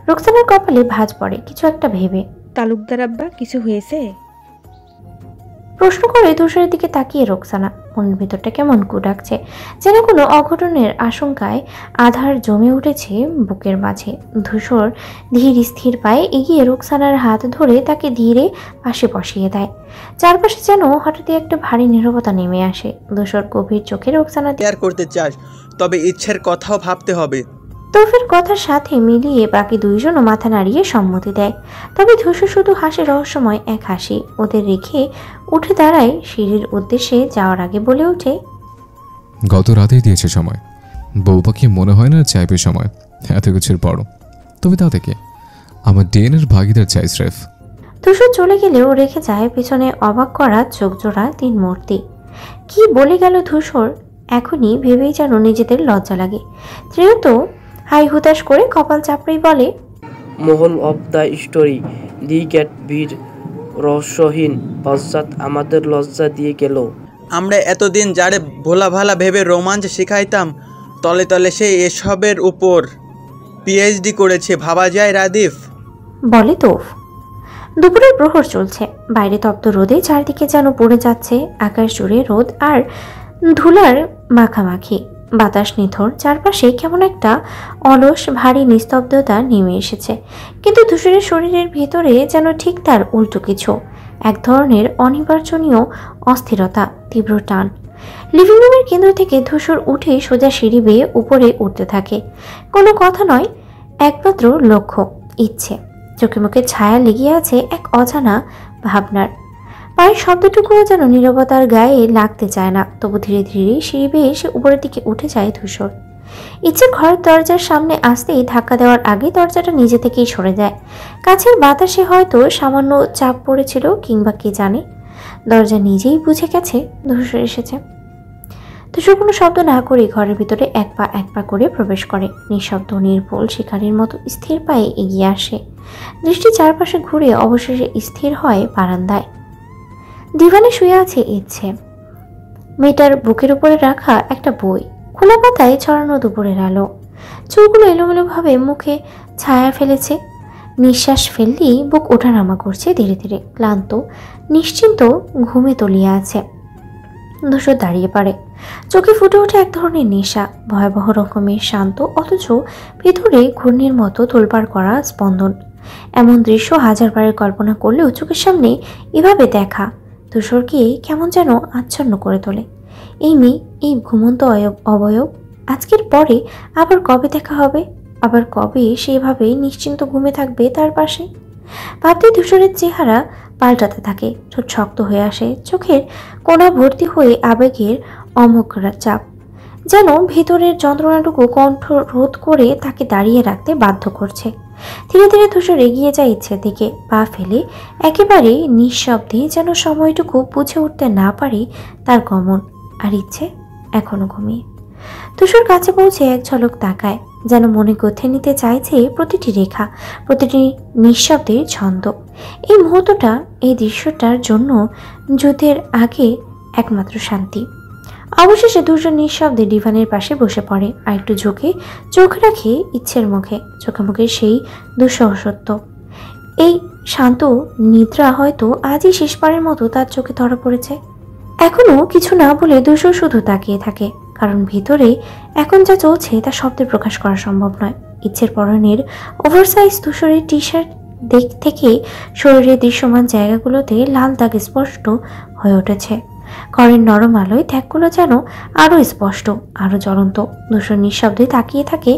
রোকসানার কপালে ভাঁজ পড়ে কিছু একটা ভেবে। তালুকদার আব্বা, কিছু হয়েছে? প্রশ্ন করে ধূসরের দিকে তাকিয়ে রোকসানা মনের ভিতরটা কেমন কুডাকছে, যেন কোনো অঘটনের আশঙ্কায় আধার জমে উঠেছে বুকের মাঝে। ধূসর ধীর স্থির পায়ে এগিয়ে রোকসানার হাত ধরে তাকে ধীরে পাশে বসিয়ে দেয়। চারপাশে যেন হঠাৎই একটা ভারী নীরবতা নেমে আসে। ধূসর গভীর চোখে রোকসানা কেয়ার করতে চাস, তবে ইচ্ছের কথাও ভাবতে হবে। তৌফির কথার সাথে মিলিয়ে বাকি দুইজনও মাথা নাড়িয়ে সম্মতি দেয়। তবে ধূসর শুধু হাসে, রহস্যময় এক হাসি। ওদের রেখে উঠে দাঁড়ায়, সিঁড়ির উদ্দেশ্যে যাওয়ার আগে বলে ওঠে, গত রাতেই দিয়েছে সময়। বউ পাখি মনে হয় না চাইবে সময় এত কিছুর পরও। তবে তা থেকে আমার ডিএনএর ভাগিদার চাই স্রেফ। ধূসর চলে গেলেও রেখে যায় পেছনে অবাক করা চোখজোড়া তিন মূর্তি। কি বলে গেল ধূসর, এখনই ভেবেই যেন নিজেদের লজ্জা লাগে। তৃণ তো হাই হুতাশ করে কপাল চাপড়েই বলে, moral of the story, the gate ভিড় রহস্যহীন পশ্চাৎ আমাদের লজ্জা দিয়ে গেল। আমরা এতদিন যারে ভোলা ভালা ভেবে রোমাঞ্চ শিখাইতাম, তলে তলে সে এসবের উপর পিএইচডি করেছে, ভাবা যায় রাদিফ? বলে তৌফ। দুপুরের প্রহর চলছে, বাইরে তপ্ত রোদে চারদিকে যেন পড়ে যাচ্ছে আকাশ জুড়ে রোদ আর ধুলার মাখামাখি। বাতাস নিথর, চারপাশে কেমন একটা অলস ভারী নিস্তব্ধতা নেমে এসেছে। কিন্তু ধূসরের শরীরের ভেতরে যেন ঠিক তার উল্টো কিছু, এক ধরনের অনির্বাচনীয় অস্থিরতা, তীব্র টান। লিভিং রুমের কেন্দ্র থেকে ধূসর উঠে সোজা সিঁড়ি বেয়ে উপরে উঠতে থাকে। কোনো কথা নয়, একমাত্র লক্ষ্য, ইচ্ছে। চোখে মুখে ছায়া লেগে আছে এক অজানা ভাবনার। পায়ের শব্দটুকুও যেন নীরবতার গায়ে লাগতে চায় না। তবু ধীরে ধীরে সিঁড়ি বেয়ে এসে উপরের দিকে উঠে যায় ধূসর। ইচ্ছের ঘরের দরজার সামনে আসতেই ধাক্কা দেওয়ার আগে দরজাটা নিজে থেকেই সরে যায়। কাছের বাতাসে হয়তো সামান্য চাপ পড়েছিল, কিংবা কে জানে, দরজা নিজেই বুঝে গেছে ধূসর এসেছে। ধূসর কোনো শব্দ না করে ঘরের ভিতরে এক পা করে প্রবেশ করে। নিঃশব্দ নির্ভুল শিকারীর মতো স্থির পায়ে এগিয়ে আসে। দৃষ্টি চারপাশে ঘুরে অবশেষে স্থির হয় বারান্দায়। দিভানে শুয়ে আছে ইচ্ছে। মেয়েটার বুকের উপরে রাখা একটা বই, খোলা পাতায় ছড়ানো দুপুরের আলো। চুলগুলো এলোমেলোভাবে মুখে ছায়া ফেলেছে। নিঃশ্বাস ফেললেই বুক ওঠানামা করছে ধীরে ধীরে। ক্লান্ত, নিশ্চিন্ত ঘুমে তলিয়ে আছে। ধূসর দাঁড়িয়ে পড়ে। চোখে ফুটে ওঠে এক ধরনের নেশা, ভয়াবহ রকমের শান্ত, অথচ ভেতরে ঘূর্ণির মতো তোলপাড় করা স্পন্দন। এমন দৃশ্য হাজারবারের কল্পনা করলেও চোখের সামনে এভাবে দেখা ধূসরকে কেমন যেন আচ্ছন্ন করে তোলে। এই মেয়ে, এই ঘুমন্ত অবয়ব, আজকের পরে আবার কবে দেখা হবে? আবার কবে সেভাবে নিশ্চিন্ত ঘুমে থাকবে তার পাশে? ভাবতে ধূসরের চেহারা পাল্টাতে থাকে। ঠোঁট শক্ত হয়ে আসে, চোখের কোণা ভর্তি হয়ে আবেগের অমোঘ চাপ, যেন ভেতরের যন্ত্রণাটুকু কণ্ঠ রোধ করে তাকে দাঁড়িয়ে রাখতে বাধ্য করছে। ধীরে ধীরে ধূসর এগিয়ে যায় ইচ্ছের দিকে, পা ফেলে একেবারে নিঃশব্দে, যেন সময়টুকু বুঝে উঠতে না পারে তার গমন। আর ইচ্ছে এখনো ঘুমিয়ে। ধূসর কাছে পৌঁছে এক ঝলক তাকায়, যেন মনে গথে নিতে চাইছে প্রতিটি রেখা, প্রতিটি নিঃশব্দের ছন্দ। এই মুহূর্তটা, এই দৃশ্যটার জন্য যুদ্ধের আগে একমাত্র শান্তি। অবশেষে ধূসর নিঃশব্দে ডিভানের পাশে বসে পড়ে, আর একটু ঝুঁকে চোখ রাখে ইচ্ছের মুখে। চোখে মুখে সেই দুঃসহ সত্য। এই শান্ত নিদ্রা হয়তো আজই শেষবারের মতো তার চোখে ধরা পড়েছে। এখনো কিছু না বলে ধূসর শুধু তাকিয়ে থাকে, কারণ ভিতরে এখন যা চলছে তা শব্দে প্রকাশ করা সম্ভব নয়। ইচ্ছের পরনের ওভারসাইজ ধূসরের টি শার্ট দিক থেকে শরীরের দৃশ্যমান জায়গাগুলোতে লাল দাগ স্পষ্ট হয়ে উঠেছে। ঘরের নরম আলোয় ত্যাগগুলো যেন আরো স্পষ্ট, আরো জ্বলন্ত। ধূসর নিঃশব্দে তাকিয়ে থাকে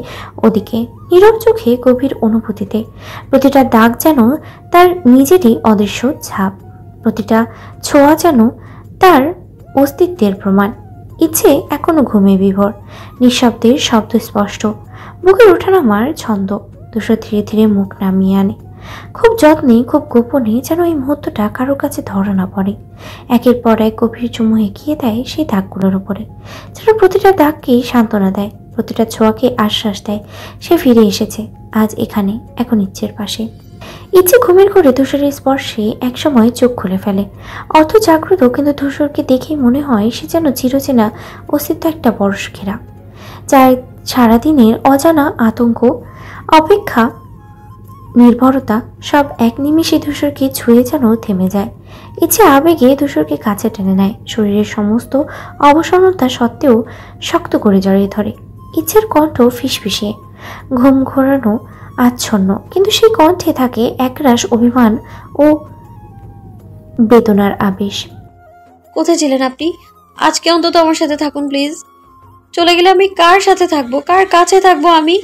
ওদিকে, নীরব চোখে, গভীর অনুভূতিতে। প্রতিটা দাগ যেন তার নিজেরই অদৃশ্য ছাপ, প্রতিটা ছোঁয়া যেন তার অস্তিত্বের প্রমাণ। ইচ্ছে এখনো ঘুমে বিভোর, নিঃশব্দের শব্দ স্পষ্ট, বুকের ওঠানামার ছন্দ। ধূসর ধীরে ধীরে মুখ নামিয়ে আনে, খুব যত্নে, খুব গোপনে, যেন এই মুহূর্তটা কারোর কাছে ধরা না পড়ে। একের পর এক গভীর চুমু এগিয়ে দেয় সেই দাগগুলোর উপরে, যেন প্রতিটা দাগকেই সান্ত্বনা দেয়, প্রতিটা ছোঁয়াকে আশ্বাস দেয় সে ফিরে এসেছে, আজ এখানে, এখন ইচ্ছের পাশে। ইচ্ছে ঘুমের ঘরে ধূসরের স্পর্শে একসময় চোখ খুলে ফেলে, অর্থ জাগ্রত, কিন্তু ধূসরকে দেখে মনে হয় সে যেন চিরচেনা অস্তিত্ব একটা বরস ঘেরা, যার সারাদিনের অজানা আতঙ্ক, অপেক্ষা, নির্ভরতা সব এক নিমিষে ধূসরকে ছুঁয়ে যেন থেমে যায়। ইচ্ছে আবেগে ধূসরকে কাছে টেনে নেয়, শরীরের সমস্ত অবসন্নতা সত্ত্বেও শক্ত করে জড়িয়ে ধরে। ইচ্ছের কণ্ঠ ফিসফিসিয়ে, ঘুম ঘোরানো, আচ্ছন্ন, কিন্তু সেই কণ্ঠে থাকে একরাশ অভিমান ও বেদনার আবেশ। কোথায় ছিলেন আপনি? আজকে অন্তত আমার সাথে থাকুন প্লিজ। চলে গেলে আমি কার সাথে থাকবো, কার কাছে থাকবো আমি?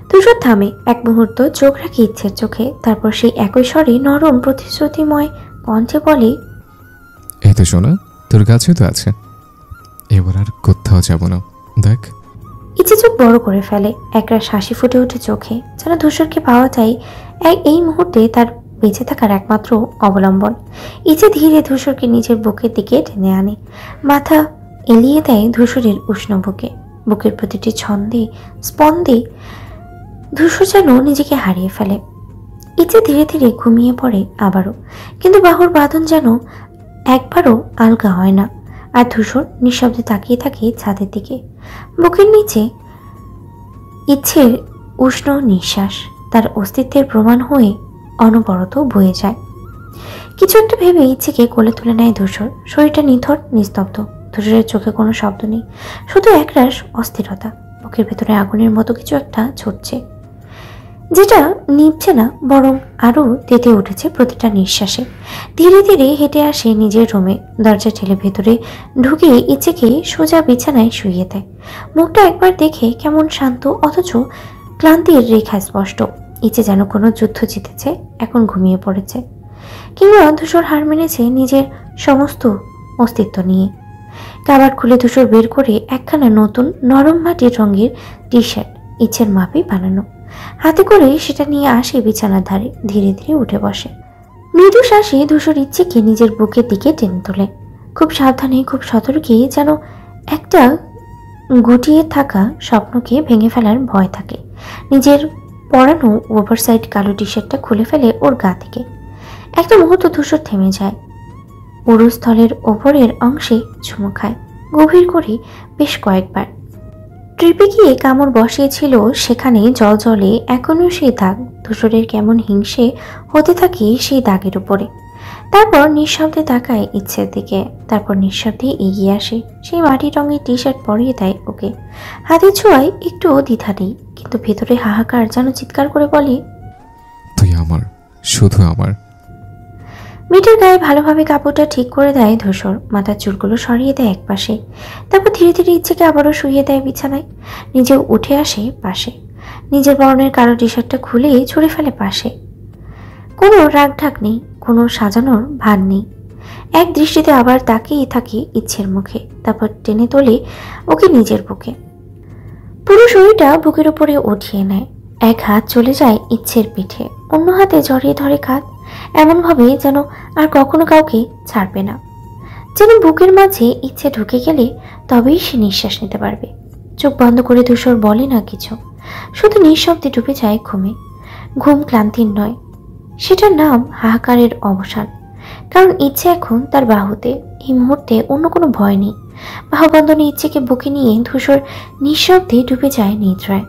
ধূসর থামে, এক মুহূর্ত চোখ রাখে ইচ্ছের চোখে, তারপর সেই একই স্বরে নরম প্রতিশ্রুতিময় কণ্ঠে বলে, এই তো শোনা, তোর কাছে তো আছে, এবার আর কোথাও যাব না, দেখ। ইচ্ছে চোখ বড় করে ফেলে, একরাশ হাসি ফুটে ওঠে চোখে, যেন ধূসরকে পাওয়া যায় এই মুহূর্তে তার বেঁচে থাকার একমাত্র অবলম্বন। ইচ্ছে ধীরে ধূসরকে নিজের বুকের দিকে টেনে আনে, মাথা এলিয়ে দেয় ধূসরের উষ্ণ বুকে। বুকের প্রতিটি ছন্দে, স্পন্দে ধূসর যেন নিজেকে হারিয়ে ফেলে। ইচ্ছে ধীরে ধীরে ঘুমিয়ে পড়ে আবারও, কিন্তু বাহুর বাঁধন যেন একবারও আলগা হয় না। আর ধূসর নিঃশব্দে তাকিয়ে থাকে ছাদের দিকে। বুকের নিচে ইচ্ছের উষ্ণ নিঃশ্বাস তার অস্তিত্বের প্রমাণ হয়ে অনবরত বয়ে যায়। কিছু একটা ভেবে ইচ্ছেকে কোলে তুলে নেয় ধূসর। শরীরটা নিথর, নিস্তব্ধ। ধূসরের চোখে কোনো শব্দ নেই, শুধু একরাশ অস্থিরতা। বুকের ভেতরে আগুনের মতো কিছু একটা ছুটছে, যেটা নিভছে না, বরং আরও তেতে উঠেছে প্রতিটা নিঃশ্বাসে। ধীরে ধীরে হেঁটে আসে নিজের রুমে, দরজা ঠেলে ভেতরে ঢুকে ইচ্ছেকে সোজা বিছানায় শুইয়ে দেয়। মুখটা একবার দেখে কেমন শান্ত, অথচ ক্লান্তির রেখা স্পষ্ট। ইচ্ছে যেন কোনো যুদ্ধ জিতেছে, এখন ঘুমিয়ে পড়েছে, কিংবা ধূসর হার মেনেছে নিজের সমস্ত অস্তিত্ব নিয়ে। কাবার খুলে ধূসর বের করে একখানা নতুন নরম মাটির রঙের টি শার্ট, ইচ্ছের মাপে বানানো, হাতে করে সেটা নিয়ে আসে বিছানার ধারে। ধীরে ধীরে উঠে বসে, মৃদু শ্বাসে ধূসর ইচ্ছেকে নিজের বুকের দিকে টেনে তোলে। খুব সাবধানে, খুব সতর্কে, যেন একটা গুটিয়ে থাকা স্বপ্নকে ভেঙে ফেলার ভয় থাকে। নিজের পরানো ওভারসাইড কালো টি শার্টটা খুলে ফেলে ওর গা থেকে। একটা মুহূর্ত ধূসর থেমে যায়, উরুস্থলের ওপরের অংশে চুমু খায় গভীর করে বেশ কয়েকবার। ট্রিপে গিয়ে কামড় বসিয়েছিল সেখানে জলে এখনো সেই দাগ, ধূসরের কেমন হিংসে হতে থাকে সেই দাগের উপরে। তারপর নিঃশব্দে তাকায় ইচ্ছের দিকে, তারপর নিঃশব্দে এগিয়ে আসে, সেই মাটির রঙের টি শার্ট পরিয়ে দেয় ওকে। হাতের ছোঁয়ায় একটুও দ্বিধা নেই, কিন্তু ভেতরে হাহাকার যেন চিৎকার করে বলে, তুই আমার, শুধু আমার। মেয়েটার গায়ে ভালোভাবে কাপড়টা ঠিক করে দেয় ধূসর, মাথার চুলগুলো সরিয়ে দেয় একপাশে, তারপর ধীরে ধীরে ইচ্ছেকে আবারও শুইয়ে দেয় বিছানায়। নিজেও উঠে আসে পাশে, নিজের বরণের কালো টি শার্টটা খুলে ছুঁড়ে ফেলে পাশে। কোনো রাগ ঢাক নেই, কোনো সাজানোর ভার নেই। এক দৃষ্টিতে আবার তাকিয়ে থাকে ইচ্ছের মুখে, তারপর টেনে তোলে ওকে নিজের বুকে। পুরো শরীরটা বুকের উপরে উঠিয়ে নেয়। এক হাত চলে যায় ইচ্ছের পিঠে, অন্য হাতে জড়িয়ে ধরে কাঁধ, এমনভাবে যেন আর কখনো কাউকে ছাড়বে না। যেন বুকের মাঝে ইচ্ছে ঢুকে গেলে তবেই সে নিঃশ্বাস নিতে পারবে। চোখ বন্ধ করে ধূসর বলে না কিছু, শুধু নিঃশব্দে ডুবে যায় ঘুমে। ঘুম ক্লান্তির নয়, সেটার নাম হাহাকারের অবসান। কারণ ইচ্ছে এখন তার বাহুতে, এই মুহূর্তে অন্য কোনো ভয় নেই। বাহুবন্ধনে ইচ্ছেকে বুকে নিয়ে ধূসর নিঃশব্দে ডুবে যায় নিদ্রায়।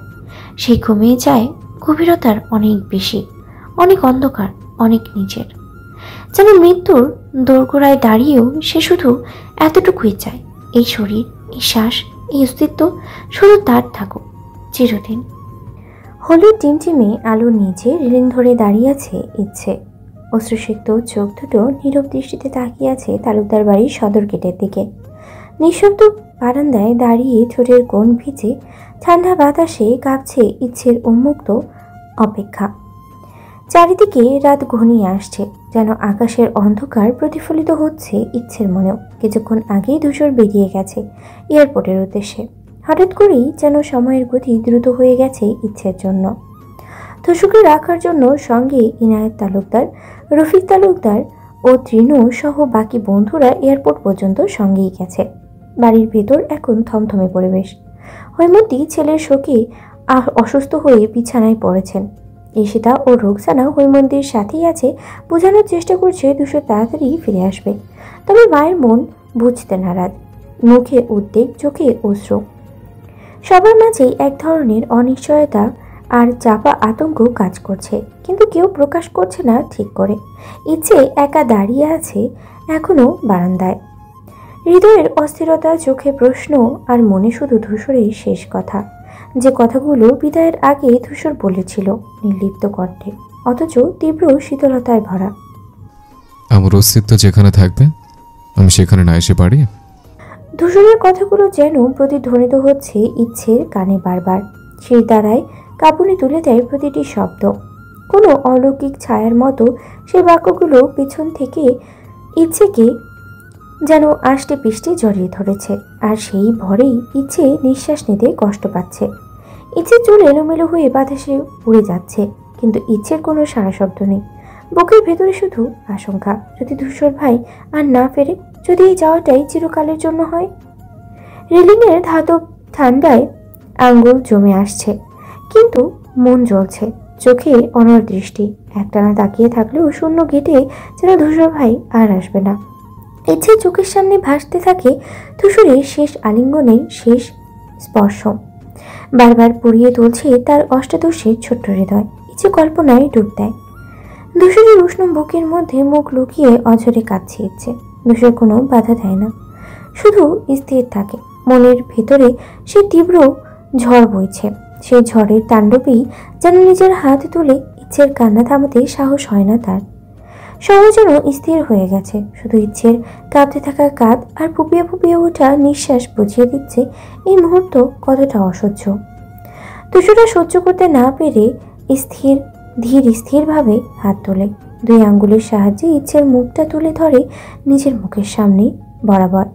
সে ঘুমিয়ে যায় গভীরতার অনেক বেশি, অনেক অন্ধকার, অনেক নিজের। যেন মৃত্যুর দোরগোড়ায় দাঁড়িয়েও সে শুধু এতটুকুই চায়, এই শরীর, এই শ্বাস, এই অস্তিত্ব শুধু তার থাকুক চিরদিন। হলুদ টিমটিমে আলোর নিচে রেলিং ধরে দাঁড়িয়ে আছে ইচ্ছে। অশ্রুসিক্ত চোখ দুটো নীরব দৃষ্টিতে তাকিয়ে আছে তালুকদার বাড়ির সদর গেটের দিকে। নিঃশব্দ বারান্দায় দাঁড়িয়ে ঠোঁটের কোণ ভিজে ঠান্ডা বাতাসে কাঁপছে ইচ্ছের উন্মুক্ত অপেক্ষা। চারিদিকে রাত ঘনিয়ে আসছে, যেন আকাশের অন্ধকার প্রতিফলিত হচ্ছে ইচ্ছের মনেও। কিছুক্ষণ আগেই ধূসর বেরিয়ে গেছে এয়ারপোর্টের উদ্দেশ্যে। হঠাৎ করেই যেন সময়ের গতি দ্রুত হয়ে গেছে ইচ্ছের জন্য। ধূসরকে রাখার জন্য সঙ্গে ইনায়েত তালুকদার, রফিক তালুকদার ও তৃণু সহ বাকি বন্ধুরা এয়ারপোর্ট পর্যন্ত সঙ্গেই গেছে। বাড়ির ভেতর এখন থমথমে পরিবেশ। হৈমন্তী ছেলের শোকে অসুস্থ হয়ে বিছানায় পড়েছেন। ঈশিতা ও রোকসানা হৈমন্তীর সাথেই আছে, বোঝানোর চেষ্টা করছে ধূসর তাড়াতাড়ি ফিরে আসবে। তবে মায়ের মন বুঝতে নারাজ, মুখে উদ্বেগ, চোখে অশ্রু। সবার মাঝেই এক ধরনের অনিশ্চয়তা আর চাপা আতঙ্ক কাজ করছে, কিন্তু কেউ প্রকাশ করছে না ঠিক করে। ইচ্ছে একা দাঁড়িয়ে আছে এখনো বারান্দায়। হৃদয়ের অস্থিরতা, চোখে প্রশ্ন, আর মনে শুধু ধূসরের শেষ কথা, যে কথাগুলো বিদায়ের আগে ধূসর বলেছিল নির্লিপ্ত কণ্ঠে, অথচ তীব্র শীতলতায় ভরা। আমার অস্তিত্ব যেখানে থাকবে আমি সেখানে না এসে পারি। ধূসরের কথাগুলো যেন প্রতিধ্বনিত হচ্ছে ইচ্ছের কানে বারবার। সেই দ্বারায় কাঁপুনি তুলে দেয় প্রতিটি শব্দ। কোনো অলৌকিক ছায়ার মতো সেই বাক্যগুলো পিছন থেকে ইচ্ছেকে যেন আষ্টে পিষ্টে জড়িয়ে ধরেছে, আর সেই ভরেই ইচ্ছে নিঃশ্বাস নিতে কষ্ট পাচ্ছে। ইচ্ছের চুল এলোমেলো হয়ে বাতাসে উড়ে যাচ্ছে, কিন্তু ইচ্ছের কোনো সারা শব্দ নেই। বুকের ভেতরে শুধু আশঙ্কা, যদি ধূসর ভাই আর না ফেরে, যদি এই যাওয়াটাই চিরকালের জন্য হয়। রেলিংয়ের ধাতব ঠান্ডায় আঙ্গুল জমে আসছে, কিন্তু মন জ্বলছে, চোখে অনড় দৃষ্টি। একটানা তাকিয়ে থাকলেও শূন্য গেটে যেন ধূসর ভাই আর আসবে না। ইচ্ছে চোখের সামনে ভাসতে থাকে ধূসরের শেষ আলিঙ্গনের শেষ স্পর্শ, বারবার পুড়িয়ে তুলছে তার অষ্টাদশের ছোট্ট হৃদয়। ইচ্ছে কল্পনায় ডুব দেয়। ধূসরের উষ্ণ বুকের মধ্যে মুখ লুকিয়ে অঝরে কাঁদছে ইচ্ছে। ধূসর কোনো বাধা দেয় না, শুধু স্থির থাকে। মনের ভেতরে সে তীব্র ঝড় বইছে, সেই ঝড়ের তাণ্ডবেই যেন নিজের হাত তুলে ইচ্ছের কান্না থামাতে সাহস হয় না তার। সবাই যেন স্থির হয়ে গেছে, শুধু ইচ্ছের কাঁপতে থাকা কাঁধ আর ফুপিয়ে ফুপিয়ে ওঠা নিঃশ্বাস বুঝিয়ে দিচ্ছে এই মুহূর্ত কতটা অসহ্য। ধূসরা সহ্য করতে না পেরে স্থিরভাবে হাত তোলে, দুই আঙ্গুলের সাহায্যে ইচ্ছের মুখটা তুলে ধরে নিজের মুখের সামনে বরাবর।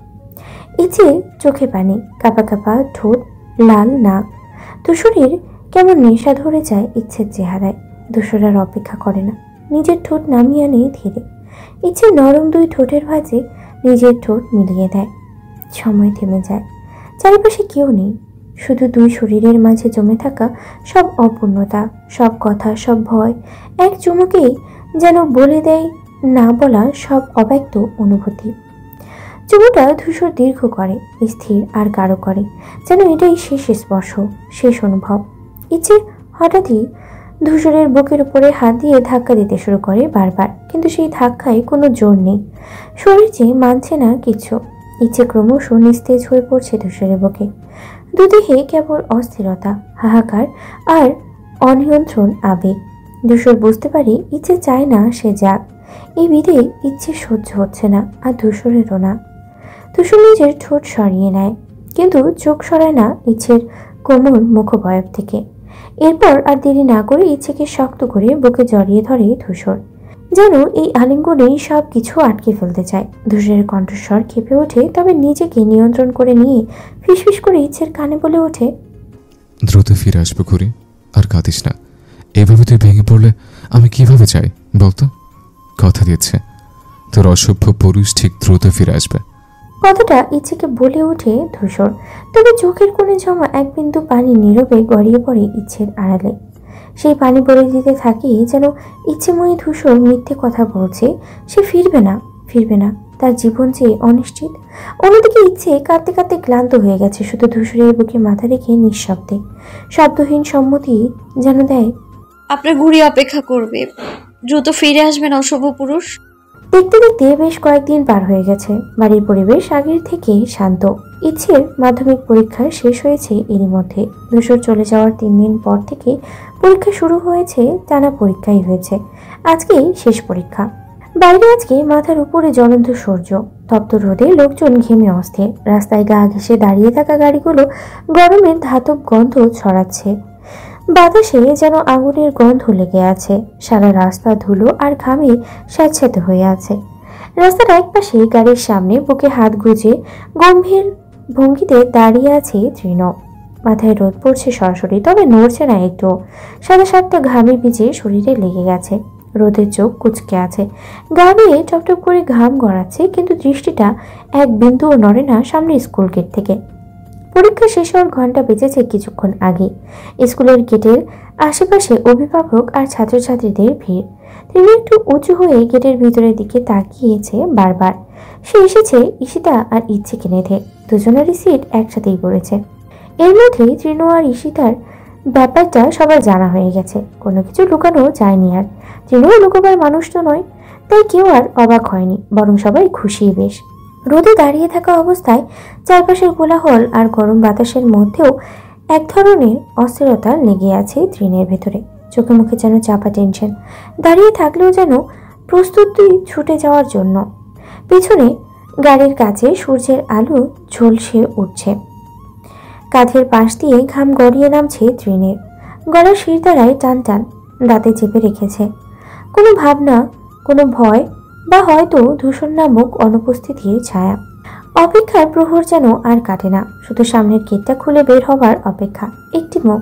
ইচ্ছে চোখে পানি, কাঁপা কাঁপা ঠোঁট, লাল নাক। ধূসরের কেমন নেশা ধরে যায় ইচ্ছের চেহারায়। ধূসরার অপেক্ষা করে না, নিজের ঠোঁট নামিয়ে আনে ধীরে। ইচ্ছে নরম দুই ঠোঁটের ভাঁজে নিজের ঠোঁট মিলিয়ে দেয়। সময় থেমে যায়, চারিপাশে কেউ নেই, শুধু দুই শরীরের মাঝে জমে থাকা সব অপূর্ণতা, সব কথা, সব ভয় এক চুমুকেই যেন বলে দেয় না বলা সব অব্যক্ত অনুভূতি। চুমুটা ধূসর দীর্ঘ করে, স্থির আর গাঢ় করে, যেন এটাই শেষ স্পর্শ, শেষ অনুভব। ইচ্ছে হঠাৎই ধূসরের বুকের উপরে হাত দিয়ে ধাক্কা দিতে শুরু করে বারবার, কিন্তু সেই ধাক্কায় কোনো জোর নেই, শরীর যে মানছে না কিছু। ইচ্ছে ক্রমশ নিস্তেজ হয়ে পড়ছে ধূসরের বুকে। দুদেহে কেবল অস্থিরতা, হাহাকার আর অনিয়ন্ত্রণ আবেগ। ধূসর বুঝতে পারি ইচ্ছে চায় না সে যাক, এই বিধে ইচ্ছে সহ্য হচ্ছে না, আর ধূসরেরও না। ধূসর নিজের ঠোঁট সরিয়ে নেয়, কিন্তু চোখ সরায় না ইচ্ছের কোমল মুখবয়ব থেকে। এরপর আর দেরি না করে ইচ্ছেকে শক্ত করে বুকে জড়িয়ে ধরে ধূসর, যেন এই আলিঙ্গনেই সব কিছু আটকে ফেলতে চায়। ধূসরের কণ্ঠস্বর কেঁপে ওঠে, তবে নিজেকে নিয়ন্ত্রণ করে নিয়ে ফিসফিস করে ইচ্ছের কানে বলে ওঠে, দ্রুত ফিরে আসবো ঘুরে, আর কাঁদিস না। এভাবে তুই ভেঙে পড়লে আমি কিভাবে চাই বলতো? কথা দিচ্ছে তোর অসভ্য পুরুষ ঠিক দ্রুত ফিরে আসবে। কথাটা ইচ্ছেকে বলে ওঠে ধূসর, তবে চোখের কোণে জমা এক বিন্দু পানি নীরবে গড়িয়ে পড়ে ইচ্ছের আড়ালে। সেই পানি বলে দিতে থাকে যেন ইচ্ছেময়ী ধূসর মিথ্যে কথা বলছে, সে ফিরবে না, ফিরবে না, তার জীবন যে অনিশ্চিত। অন্যদিকে ইচ্ছে কাঁদতে কাঁদতে ক্লান্ত হয়ে গেছে, শুধু ধূসরের বুকে মাথা রেখে নিঃশব্দে শব্দহীন সম্মতি যেন দেয়, আপনার ঘুড়ি অপেক্ষা করবে, দ্রুত ফিরে আসবেন অশুভ পুরুষ। দেখতে দেখতে বেশ কয়েকদিন পার হয়ে গেছে। বাড়ির পরিবেশ আগের থেকে শান্ত। ইচ্ছের মাধ্যমিক পরীক্ষা শেষ হয়েছে এরই মধ্যে। ধূসর চলে যাওয়ার 3 দিন পর থেকে পরীক্ষা শুরু হয়েছে, টানা পরীক্ষাই হয়েছে, আজকেই শেষ পরীক্ষা। বাইরে আজকে মাথার উপরে জ্বলন্ত সূর্য, তপ্ত রোদে লোকজন ঘেমে অস্থির। রাস্তায় গা ঘেঁষে দাঁড়িয়ে থাকা গাড়িগুলো গরমের ধাতব গন্ধ ছড়াচ্ছে, বাতাসে যেন আগুনের গন্ধ লেগে আছে। সারা রাস্তা ধুলো আর ঘামে স্যাঁতস্যাঁতে হয়ে আছে। রাস্তার একপাশে গাড়ির সামনে বুকে হাত গুজে গম্ভীর ভঙ্গিতে দাঁড়িয়ে আছে তৃণ। মাথায় রোদ পড়ছে সরাসরি, তবে নড়ছে না একটু। 7-8টা ঘামের বীজে শরীরে লেগে গেছে, রোদের চোখ কুচকে আছে, গা বেয়ে টপটপ করে ঘাম গড়াচ্ছে, কিন্তু দৃষ্টিটা এক বিন্দুও নড়ে না সামনে স্কুল গেট থেকে। পরীক্ষা শেষ হওয়ার ঘন্টা বেজেছে কিছুক্ষণ আগে। স্কুলের গেটের আশেপাশে অভিভাবক আর ছাত্রছাত্রীদের ভিড়। তিনি একটু উঁচু হয়ে গেটের ভিতরের দিকে তাকিয়েছে বারবার। সে এসেছে ঈশিতা আর ইচ্ছেকে নেধে, দুজনেরই সিট একসাথেই পড়েছে। এর মধ্যে তৃণ আর ঈশিতার ব্যাপারটা সবার জানা হয়ে গেছে, কোনো কিছু লুকানো যায়নি আর। তৃণও লুকোবার মানুষ তো নয়, তাই কেউ আর অবাক হয়নি, বরং সবাই খুশি বেশ। রোদে দাঁড়িয়ে থাকা অবস্থায় চারপাশের কোলাহল আর গরম বাতাসের মধ্যেও এক ধরনের অস্থিরতা লেগে আছে তৃণের ভেতরে। চোখে মুখে যেন চাপা টেনশন, দাঁড়িয়ে থাকলেও যেন প্রস্তুতি ছুটে যাওয়ার জন্য। পিছনে গাড়ির কাছে সূর্যের আলো ঝলসে উঠছে, কাঁধের পাশ দিয়ে ঘাম গড়িয়ে নামছে তৃণের। গলার শিরদাঁড়ায় টান টান, দাঁতে চেপে রেখেছে কোনো ভাবনা, কোনো ভয়, বা হয়তো ধূসর নামক অনুপস্থিতির ছায়া। অপেক্ষার প্রহর যেন আর কাটে না, শুধু সামনের গেটটা খুলে বের হবার অপেক্ষা। একটি মুখ,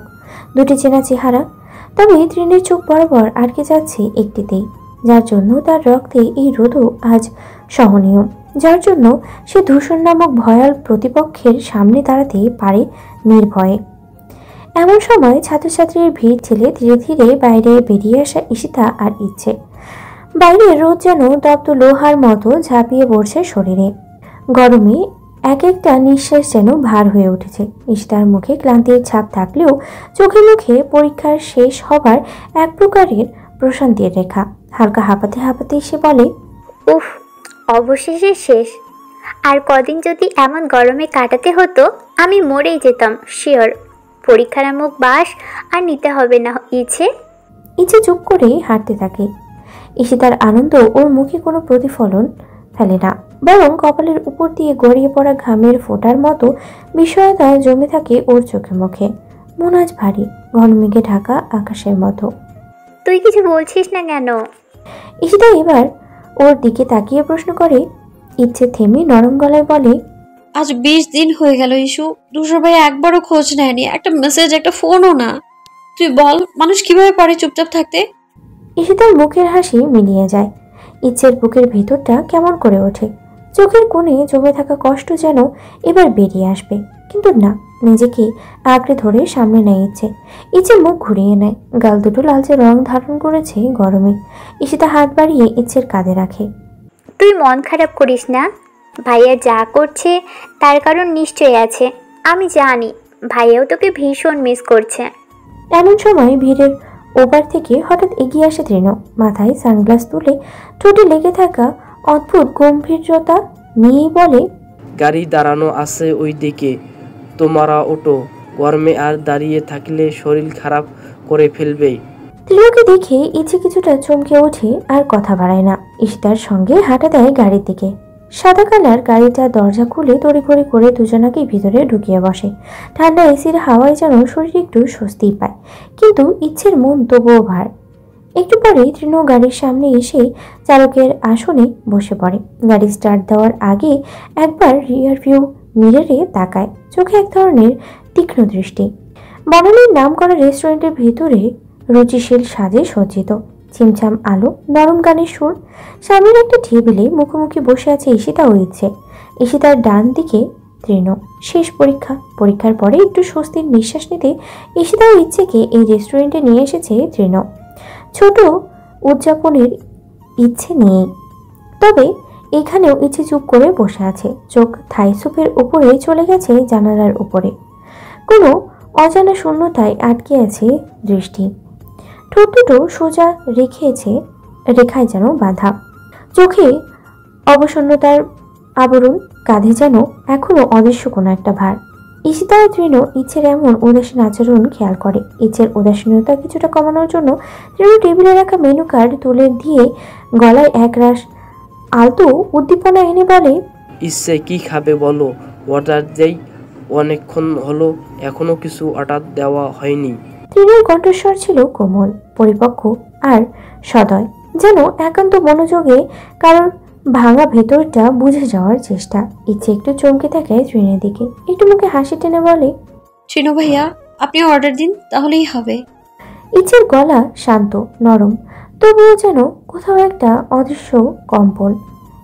দুটি চেনা চেহারা, তবে তৃণের চোখ বরাবর আটকে যাচ্ছে একটিতেই, যার জন্য তার রক্তে এই রোদও আজ সহনীয়, যার জন্য সে ধূসর নামক ভয়াল প্রতিপক্ষের সামনে দাঁড়াতে পারে নির্ভয়ে। এমন সময় ছাত্রছাত্রীর ভিড় ঠেলে ধীরে ধীরে বাইরে বেরিয়ে আসা ঈশিতা আর ইচ্ছে। বাইরে রোদ যেন দগ্ধ লোহার মতো ঝাঁপিয়ে পড়ছে শরীরে। গরমে এক একটা নিঃশ্বাস যেন ভার হয়ে উঠেছে। ঈশিতার মুখে ক্লান্তির ছাপ থাকলেও চোখে মুখে পরীক্ষার শেষ হবার এক প্রকারের প্রশান্তির রেখা। হালকা হাঁপাতে হাঁপাতে সে বলে, উফ, অবশেষে শেষ। আর কদিন যদি এমন গরমে কাটাতে হতো আমি মরেই যেতাম শিওর। পরীক্ষা নামক বাস আর নিতে হবে না। ইচ্ছে চুপ করে হাঁটতে থাকে। ঈশিতার আনন্দ ওর মুখে কোনো প্রতিফলন ফেলে না, বরং কপালের উপর দিয়ে গড়িয়ে পড়া ঘামের ফোঁটার মতো বিষয়তা জমে থাকে ওর চোখে মুখে। মন আজ ভারী, ঘন মেঘে ঢাকা আকাশের মতো। তুই কিছু বলছিস না কেন? ঈশিতা এবার ওর দিকে তাকিয়ে প্রশ্ন করে। ইচ্ছে থেমে নরম গলায় বলে, আজ 20 দিন হয়ে গেল ইস্যু, ধূসর ভাই একবারও খোঁজ নেয়নি, একটা মেসেজ, একটা ফোনও না। তুই বল, মানুষ কিভাবে পারে চুপচাপ থাকতে? ঈশিতার মুখের হাসি মিলিয়ে যায়। ইচ্ছের বুকের ভেতরটা কেমন করে ওঠে, চোখের কোণে জমে থাকা কষ্ট যেন এবার বেরিয়ে আসবে, কিন্তু না, নিজেকে আঁকড়ে ধরে সামনে নেয় ইচ্ছে মুখ ঘুরিয়ে নেয়। গাল দুটো লালচে রং ধারণ করেছে গরমে। ঈশিতা হাত বাড়িয়ে ইচ্ছের কাঁধে রাখে। তুই মন খারাপ করিস না, ভাইয়া যা করছে তার কারণ নিশ্চয়ই আছে। আমি জানি ভাইয়াও তোকে ভীষণ মিস করছে। এমন সময় ভিড়ের ওপার থেকে হঠাৎ এগিয়ে আসে তৃণ। মাথায় সানগ্লাস তুলে ঠোঁটে লেগে থাকা অদ্ভুত গম্ভীরতা নিয়ে বলে, গাড়ি দাঁড়ানো আছে ওই দিকে, তোমরা ওঠো, গরমে আর দাঁড়িয়ে থাকলে শরীর খারাপ করে ফেলবে। তৃণকে দেখে ইচ্ছে কিছুটা চমকে ওঠে আর কথা বাড়ায় না। ঈশিতার সঙ্গে হাঁটা দেয় গাড়ির দিকে। সাদা কালার গাড়িটা দরজা খুলে তড়িঘড়ি করে দুজনাকেই ভিতরে ঢুকিয়ে বসে। ঠান্ডা এসির হাওয়ায় যেন শরীর একটু স্বস্তি পায়, কিন্তু ইচ্ছের মন তবুও ভার। একটু পরেই তৃণ গাড়ির সামনে এসে চালকের আসনে বসে পড়ে। গাড়ি স্টার্ট দেওয়ার আগে একবার রিয়ার ভিউ মিররে তাকায়, চোখে এক ধরনের তীক্ষ্ণ দৃষ্টি। বনানীর নাম করা রেস্টুরেন্টের ভিতরে রুচিশীল সাজে সজ্জিত, ছিমছাম আলো, নরম গানের সুর। সামনের একটা টেবিলে মুখোমুখি বসে আছে ঈশিতা ও ইচ্ছে। ঈশিতার ডান দিকে তৃণ। শেষ পরীক্ষার পরে একটু স্বস্তির নিঃশ্বাস নিতে ঈশিতা ও ইচ্ছেকে এই রেস্টুরেন্টে নিয়ে এসেছে তৃণ। ছোট উদযাপনের ইচ্ছে নেই, তবে এখানেও ইচ্ছে চুপ করে বসে আছে। চোখ থাই সুপের উপরে চলে গেছে জানালার উপরে। কোনো অজানা শূন্যতায় আটকে আছে দৃষ্টি। ঠোঁট দুটো সোজা রেখায় যেন বাঁধা। চোখে অবসন্নতার আবরণ, কাঁধে যেন এখনো অদৃশ্য কোনো একটা ভার। ঈশিতা ও তৃণ ইচ্ছের এমন উদাসীন আচরণ খেয়াল করে। ইচ্ছের উদাসীনতা কিছুটা কমানোর জন্য তৃণ টেবিলে রাখা মেনু কার্ড তুলে দিয়ে গলায় একরাশ আলতো উদ্দীপনা এনে বলে, ইচ্ছে কি খাবে বলো, অর্ডার দেই। অনেকক্ষণ হলো এখনো কিছু অর্ডার দেওয়া হয়নি। তৃণের কণ্ঠস্বর ছিল কোমল, পরিপক্ক আর সদয়, যেন একান্ত মনোযোগে কারোর ভাঙা ভেতরটা বুঝে যাওয়ার চেষ্টা। ইচ্ছে একটু চমকে থাকে তৃণের দিকে, একটু মুখে হাসি টেনে বলে, তৃণ ভাইয়া আপনি অর্ডার দিন, তাহলেই হবে। ইচ্ছের গলা শান্ত, নরম, তবুও যেন কোথাও একটা অদৃশ্য কম্পন।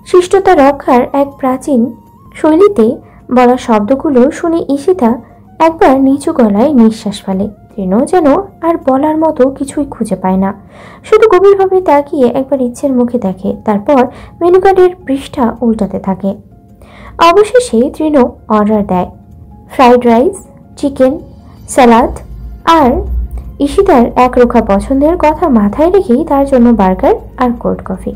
শিষ্টতা রক্ষার এক প্রাচীন শৈলীতে বলা শব্দগুলো শুনে ঈশিতা একবার নিচু গলায় নিঃশ্বাস ফেলে। তৃণ যেন আর বলার মতো কিছুই খুঁজে পায় না, শুধু গভীরভাবে তাকিয়ে একবার ইচ্ছের মুখে দেখে, তারপর মেনু কার্ডের পৃষ্ঠা উল্টাতে থাকে। অবশেষে তৃণ অর্ডার দেয় ফ্রাইড রাইস, চিকেন, স্যালাড আর ঈশিতার একরোখা পছন্দের কথা মাথায় রেখেই তার জন্য বার্গার আর কোল্ড কফি।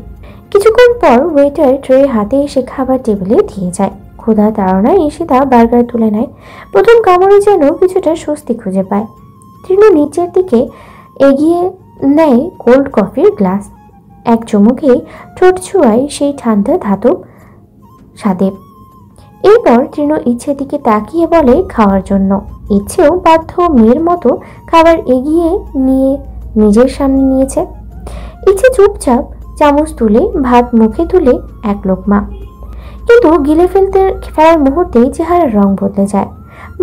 কিছুক্ষণ পর ওয়েটার ট্রে হাতে এসে খাবার টেবিলে দিয়ে যায়। ক্ষুধা তাড়নায় ঈশিতা বার্গার তুলে নেয়। প্রথম কামড়ে যেন কিছুটা স্বস্তি খুঁজে পায়। তৃণ নিচের দিকে এগিয়ে নেয় কোল্ড কফির গ্লাস। এক চুমুকে ঠোঁট ছোঁয়ায় সেই ঠান্ডা ধাতব স্বাদে। এরপর তৃণ ইচ্ছের দিকে তাকিয়ে বলে খাওয়ার জন্য। ইচ্ছেও বাধ্য মেয়ের মতো খাবার এগিয়ে নিয়ে নিজের সামনে নিয়েছে। ইচ্ছে চুপচাপ চামচ তুলে ভাত মুখে তুলে এক লোকমা, কিন্তু গিলে ফেলার মুহূর্তেই চেহারার রং বদলে যায়।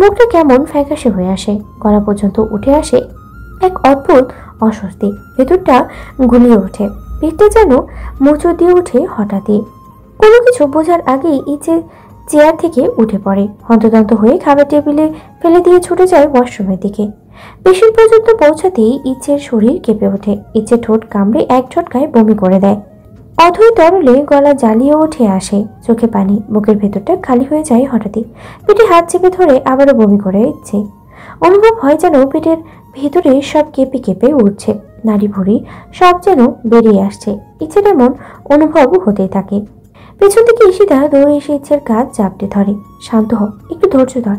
মুখটা কেমন ফ্যাকাশে হয়ে আসে, গলা পর্যন্ত উঠে আসে এক অদ্ভুত অস্বস্তি। ভেতরটা গুলিয়ে ওঠে, পেটটা যেন মোচড় দিয়ে ওঠে হঠাৎই। কোনো কিছু বোঝার আগেই ইচ্ছে চেয়ার থেকে উঠে পড়ে, হন্তদন্ত হয়ে খাবার টেবিলে ফেলে দিয়ে ছুটে যায় ওয়াশরুমের দিকে। পেশেন্ট পর্যন্ত পৌঁছাতেই ইচ্ছের শরীর কেঁপে ওঠে। ইচ্ছে ঠোঁট কামড়ে এক ঝটকায় বমি করে দেয়। অথই তরলে গলা জ্বালিয়ে উঠে আসে, চোখে পানি, বুকের ভেতরটা খালি হয়ে যায় হঠাৎই। পেটে হাত চেপে ধরে আবারও বমি করে ইচ্ছে। অনুভব হয় যেন পেটের ভেতরে সব কেঁপে কেঁপে উঠছে, নাড়ি ভুড়ি সব যেন বেরিয়ে আসছে। ইচ্ছের এমন অনুভব হতেই থাকে। পেছন থেকে ঈশিতা দৌড়ে এসে ইচ্ছের কাজ চাপটে ধরে। শান্ত হ, একটু ধৈর্য ধর।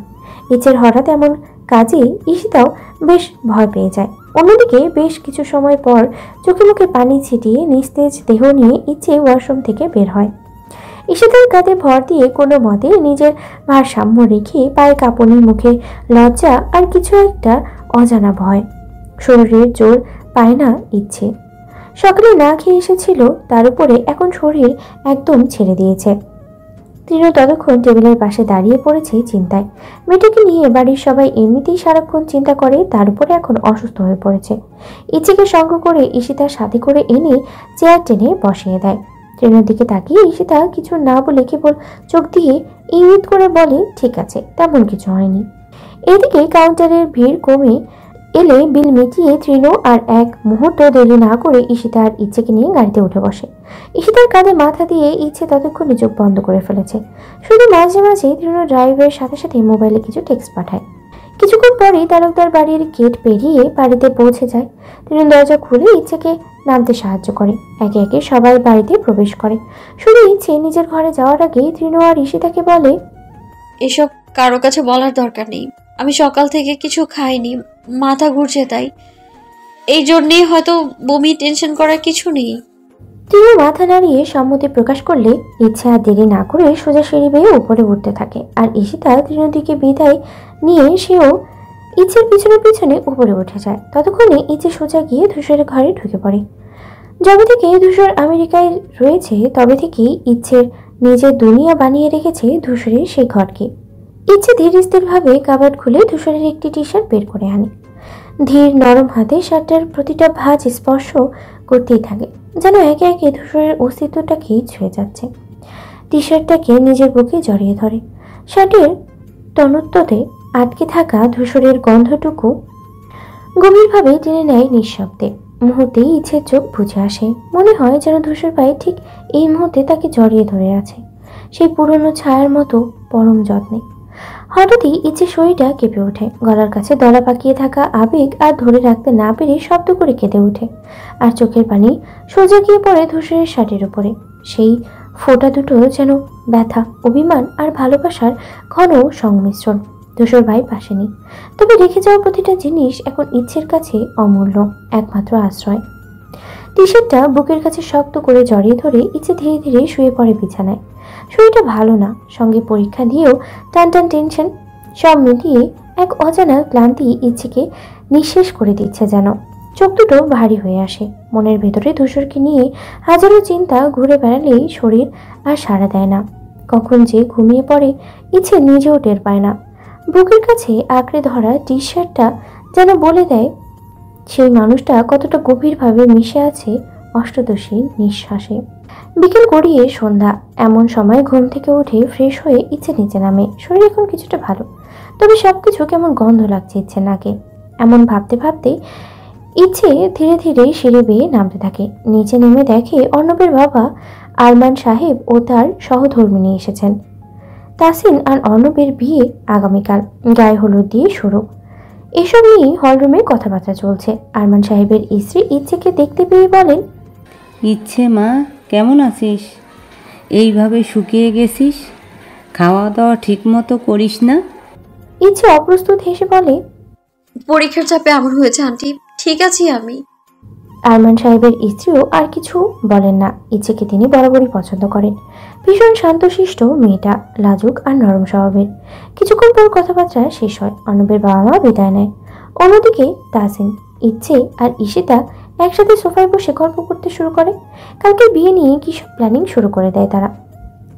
ইচ্ছের হঠাৎ এমন কাজে ঈশিতাও বেশ ভয় পেয়ে যায়। অন্যদিকে বেশ কিছু সময় পর চোখে মুখে পানি ছিটিয়ে নিস্তেজ দেহ নিয়ে ইচ্ছে ওয়াশরুম থেকে বের হয়। ঈশিতার কাঁধে ভর দিয়ে কোনো মতে নিজের ভারসাম্য রেখে পায়ে কাঁপুনি, মুখে লজ্জা আর কিছু একটা অজানা ভয়। শরীরের জোর পায় না ইচ্ছে। সকালে না খেয়ে এসেছিল, তার উপরে এখন শরীর একদম ছেড়ে দিয়েছে। তৃণ ততক্ষণ টেবিলের পাশে দাঁড়িয়ে পড়েছে চিন্তায়। মেয়েটাকে নিয়ে বাড়ির সবাই এমনিতেই সারাক্ষণ চিন্তা করে, তার উপরে এখন অসুস্থ হয়ে পড়েছে। ইচ্ছেকে সঙ্গ করে ঈশিতার সাথে করে এনে চেয়ার টেনে বসিয়ে দেয়। তৃণের দিকে তাকিয়ে ঈশিতা কিছু না বলে কেবল চোখ দিয়ে ইঙ্গিত করে বলে, ঠিক আছে, তেমন কিছু হয়নি। এদিকে কাউন্টারের ভিড় কমে এলে বিল মিটিয়ে তৃণ আর এক মুহূর্ত দেরি না করে ঈশিতা আর ইচ্ছেকে নিয়ে গাড়িতে উঠে বসে। ঈশিতার কাঁধে মাথা দিয়ে ইচ্ছে ততক্ষণে চোখ বন্ধ করে ফেলেছে। শুধু মাঝে মাঝে তৃণ ড্রাইভের সাথে সাথে মোবাইলে কিছু টেক্সট পাঠায়। কিছুক্ষণ পরেই তালুকদার বাড়ির গেট পেরিয়ে বাড়িতে পৌঁছে যায়। তৃণ দরজা খুলে ইচ্ছেকে নামতে সাহায্য করে। একে একে সবাই বাড়িতে প্রবেশ করে। শুধু ইচ্ছে নিজের ঘরে যাওয়ার আগেই তৃণ আর ঈশিতাকে বলে, এসব কারো কাছে বলার দরকার নেই। আমি সকাল থেকে কিছু খাইনি, মাথা ঘুরছে, তাই এই জন্যেই হয়তো বমি, টেনশন করার কিছু নেই। তৃণ মাথা নাড়িয়ে সম্মতি প্রকাশ করলে ইচ্ছে আর দেরি না করে সোজা সিঁড়ি বেয়ে উপরে উঠতে থাকে। আর ঈশিতা তৃণর দিকে বিদায় নিয়ে সেও ইচ্ছের পিছনে পিছনে উপরে উঠে যায়। ততক্ষণে ইচ্ছে সোজা গিয়ে ধূসরের ঘরে ঢুকে পড়ে। যবে থেকে ধূসর আমেরিকায় রয়েছে তবে থেকেই ইচ্ছের নিজের দুনিয়া বানিয়ে রেখেছে ধূসরের সেই ঘরকে। ইচ্ছে ধীর স্থিরভাবে কাবার্ড খুলে ধূসরের একটি টি শার্ট বের করে আনে। ধীর নরম হাতে শার্টটার প্রতিটা ভাঁজ স্পর্শ করতেই থাকে, যেন একে একে ধূসরের অস্তিত্বটাকেই ছুঁয়ে যাচ্ছে। টি শার্টটাকে নিজের বুকে জড়িয়ে ধরে। শার্টের তনুত্বতে আটকে থাকা ধূসরের গন্ধটুকু গভীরভাবে টেনে নেয় নিঃশব্দে। মুহূর্তেই ইচ্ছের চোখ বুঝে আসে। মনে হয় যেন ধূসর ভাই ঠিক এই মুহূর্তে তাকে জড়িয়ে ধরে আছে, সেই পুরনো ছায়ার মতো পরম যত্নে। হঠাৎই ইচ্ছে শরীরটা কেঁপে ওঠে। গলার কাছে দলা পাকিয়ে থাকা আবেগ আর ধরে রাখতে না পেরে শব্দ করে কেঁদে ওঠে। আর চোখের পানি সোজা গিয়ে পড়ে ধূসরের শার্টের উপরে। সেই ফোঁটা দুটো যেন ব্যথা, অভিমান আর ভালোবাসার ঘন সংমিশ্রণ। ধূসর ভাই পাশে নেই, তবে রেখে যাওয়া প্রতিটা জিনিস এখন ইচ্ছের কাছে অমূল্য, একমাত্র আশ্রয়। টি শার্টটা বুকের কাছে শক্ত করে জড়িয়ে ধরে ইচ্ছে ধীরে ধীরে শুয়ে পড়ে বিছানায়। শরীরটা ভালো না, সঙ্গে পরীক্ষা দিয়েও টান টান টেনশন, সব মিলিয়ে এক অজানা ক্লান্তি ইচ্ছেকে নিঃশেষ করে দিচ্ছে যেন। চোখ দুটো ভারী হয়ে আসে। মনের ভেতরে ধূসরকে নিয়ে হাজারো চিন্তা ঘুরে বেড়ালেই শরীর আর সাড়া দেয় না। কখন যে ঘুমিয়ে পড়ে ইচ্ছে নিজেও টের পায় না। বুকের কাছে আঁকড়ে ধরা টি শার্টটা যেন বলে দেয় সেই মানুষটা কতটা গভীরভাবে মিশে আছে অষ্টদশী নিঃশ্বাসে। বিকেল গড়িয়ে সন্ধ্যা। এমন সময় ঘুম থেকে উঠে ফ্রেশ হয়ে ইচ্ছে নিচে নামে। শরীর এখন কিছুটা ভালো, তবে সবকিছু কেমন গন্ধ লাগছে ইচ্ছে নাকে। এমন ভাবতে ভাবতে ইচ্ছে ধীরে ধীরে সিঁড়ি বেয়ে নামতে থাকে। নিচে নেমে দেখে অর্ণবের বাবা আরমান সাহেব ও তার সহধর্মিণী এসেছেন। তাসিন আর অর্ণবের বিয়ে আগামীকাল, গায়ে হলুদ দিয়ে শুরু। এসব নিয়ে হলরুমে কথাবার্তা চলছে। আরমান সাহেবের স্ত্রী ইচ্ছেকে দেখতে পেয়ে বলেন, ইচ্ছে মা, কেমন আছিস? এইভাবে শুকিয়ে গেছিস, খাওয়া দাওয়া ঠিক মতো করিস না? ইচ্ছে অপ্রস্তুত হেসে বলে, পরীক্ষার চাপে আমার হয়েছে আন্টি, ঠিক আছি আমি। আরমান সাহেবের স্ত্রীও আর কিছু বলেন না। ইচ্ছেকে তিনি বরাবরই পছন্দ করেন। ভীষণ শান্তশিষ্ট মেয়েটা, লাজুক আর নরম স্বভাবের। কিছুক্ষণ পর কথাবার্তা শেষ হয়। অর্ণবের বাবা মা বিদায় নেয়। অন্যদিকে তাসিন, ইচ্ছে আর ঈশিতা একসাথে সোফায় বসে গল্প করতে শুরু করে। কালকে বিয়ে নিয়ে কিসব প্ল্যানিং শুরু করে দেয় তারা।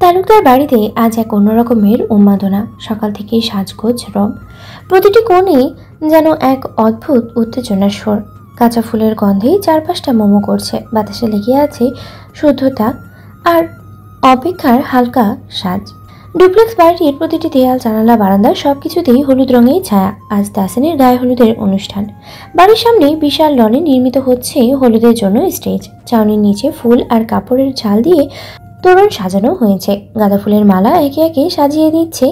তালুকদার বাড়িতে আজ এক অন্যরকমের উন্মাদনা। সকাল থেকেই সাজগোজ রব, প্রতিটি কোণে যেন এক অদ্ভুত উত্তেজনার স্বর। কাঁচা ফুলের গন্ধে চারপাশটা মোমো করছে। বাতাসে লেগে আছে শুদ্ধতা আর অপেক্ষার হালকা সাজ। ডুপ্লেক্স বাড়িটির প্রতিটি দেয়াল, জানালা, বারান্দা সবকিছুতেই হলুদ রঙের ছায়া। আজ তাসিনের গায়ে হলুদের অনুষ্ঠান। বাড়ির সামনে বিশাল লনে নির্মিত হচ্ছে হলুদের জন্য স্টেজ। ছাউনির নিচে ফুল আর কাপড়ের ঝাল দিয়ে তোরণ সাজানো হয়েছে। গাঁদা ফুলের মালা একে একে সাজিয়ে দিচ্ছে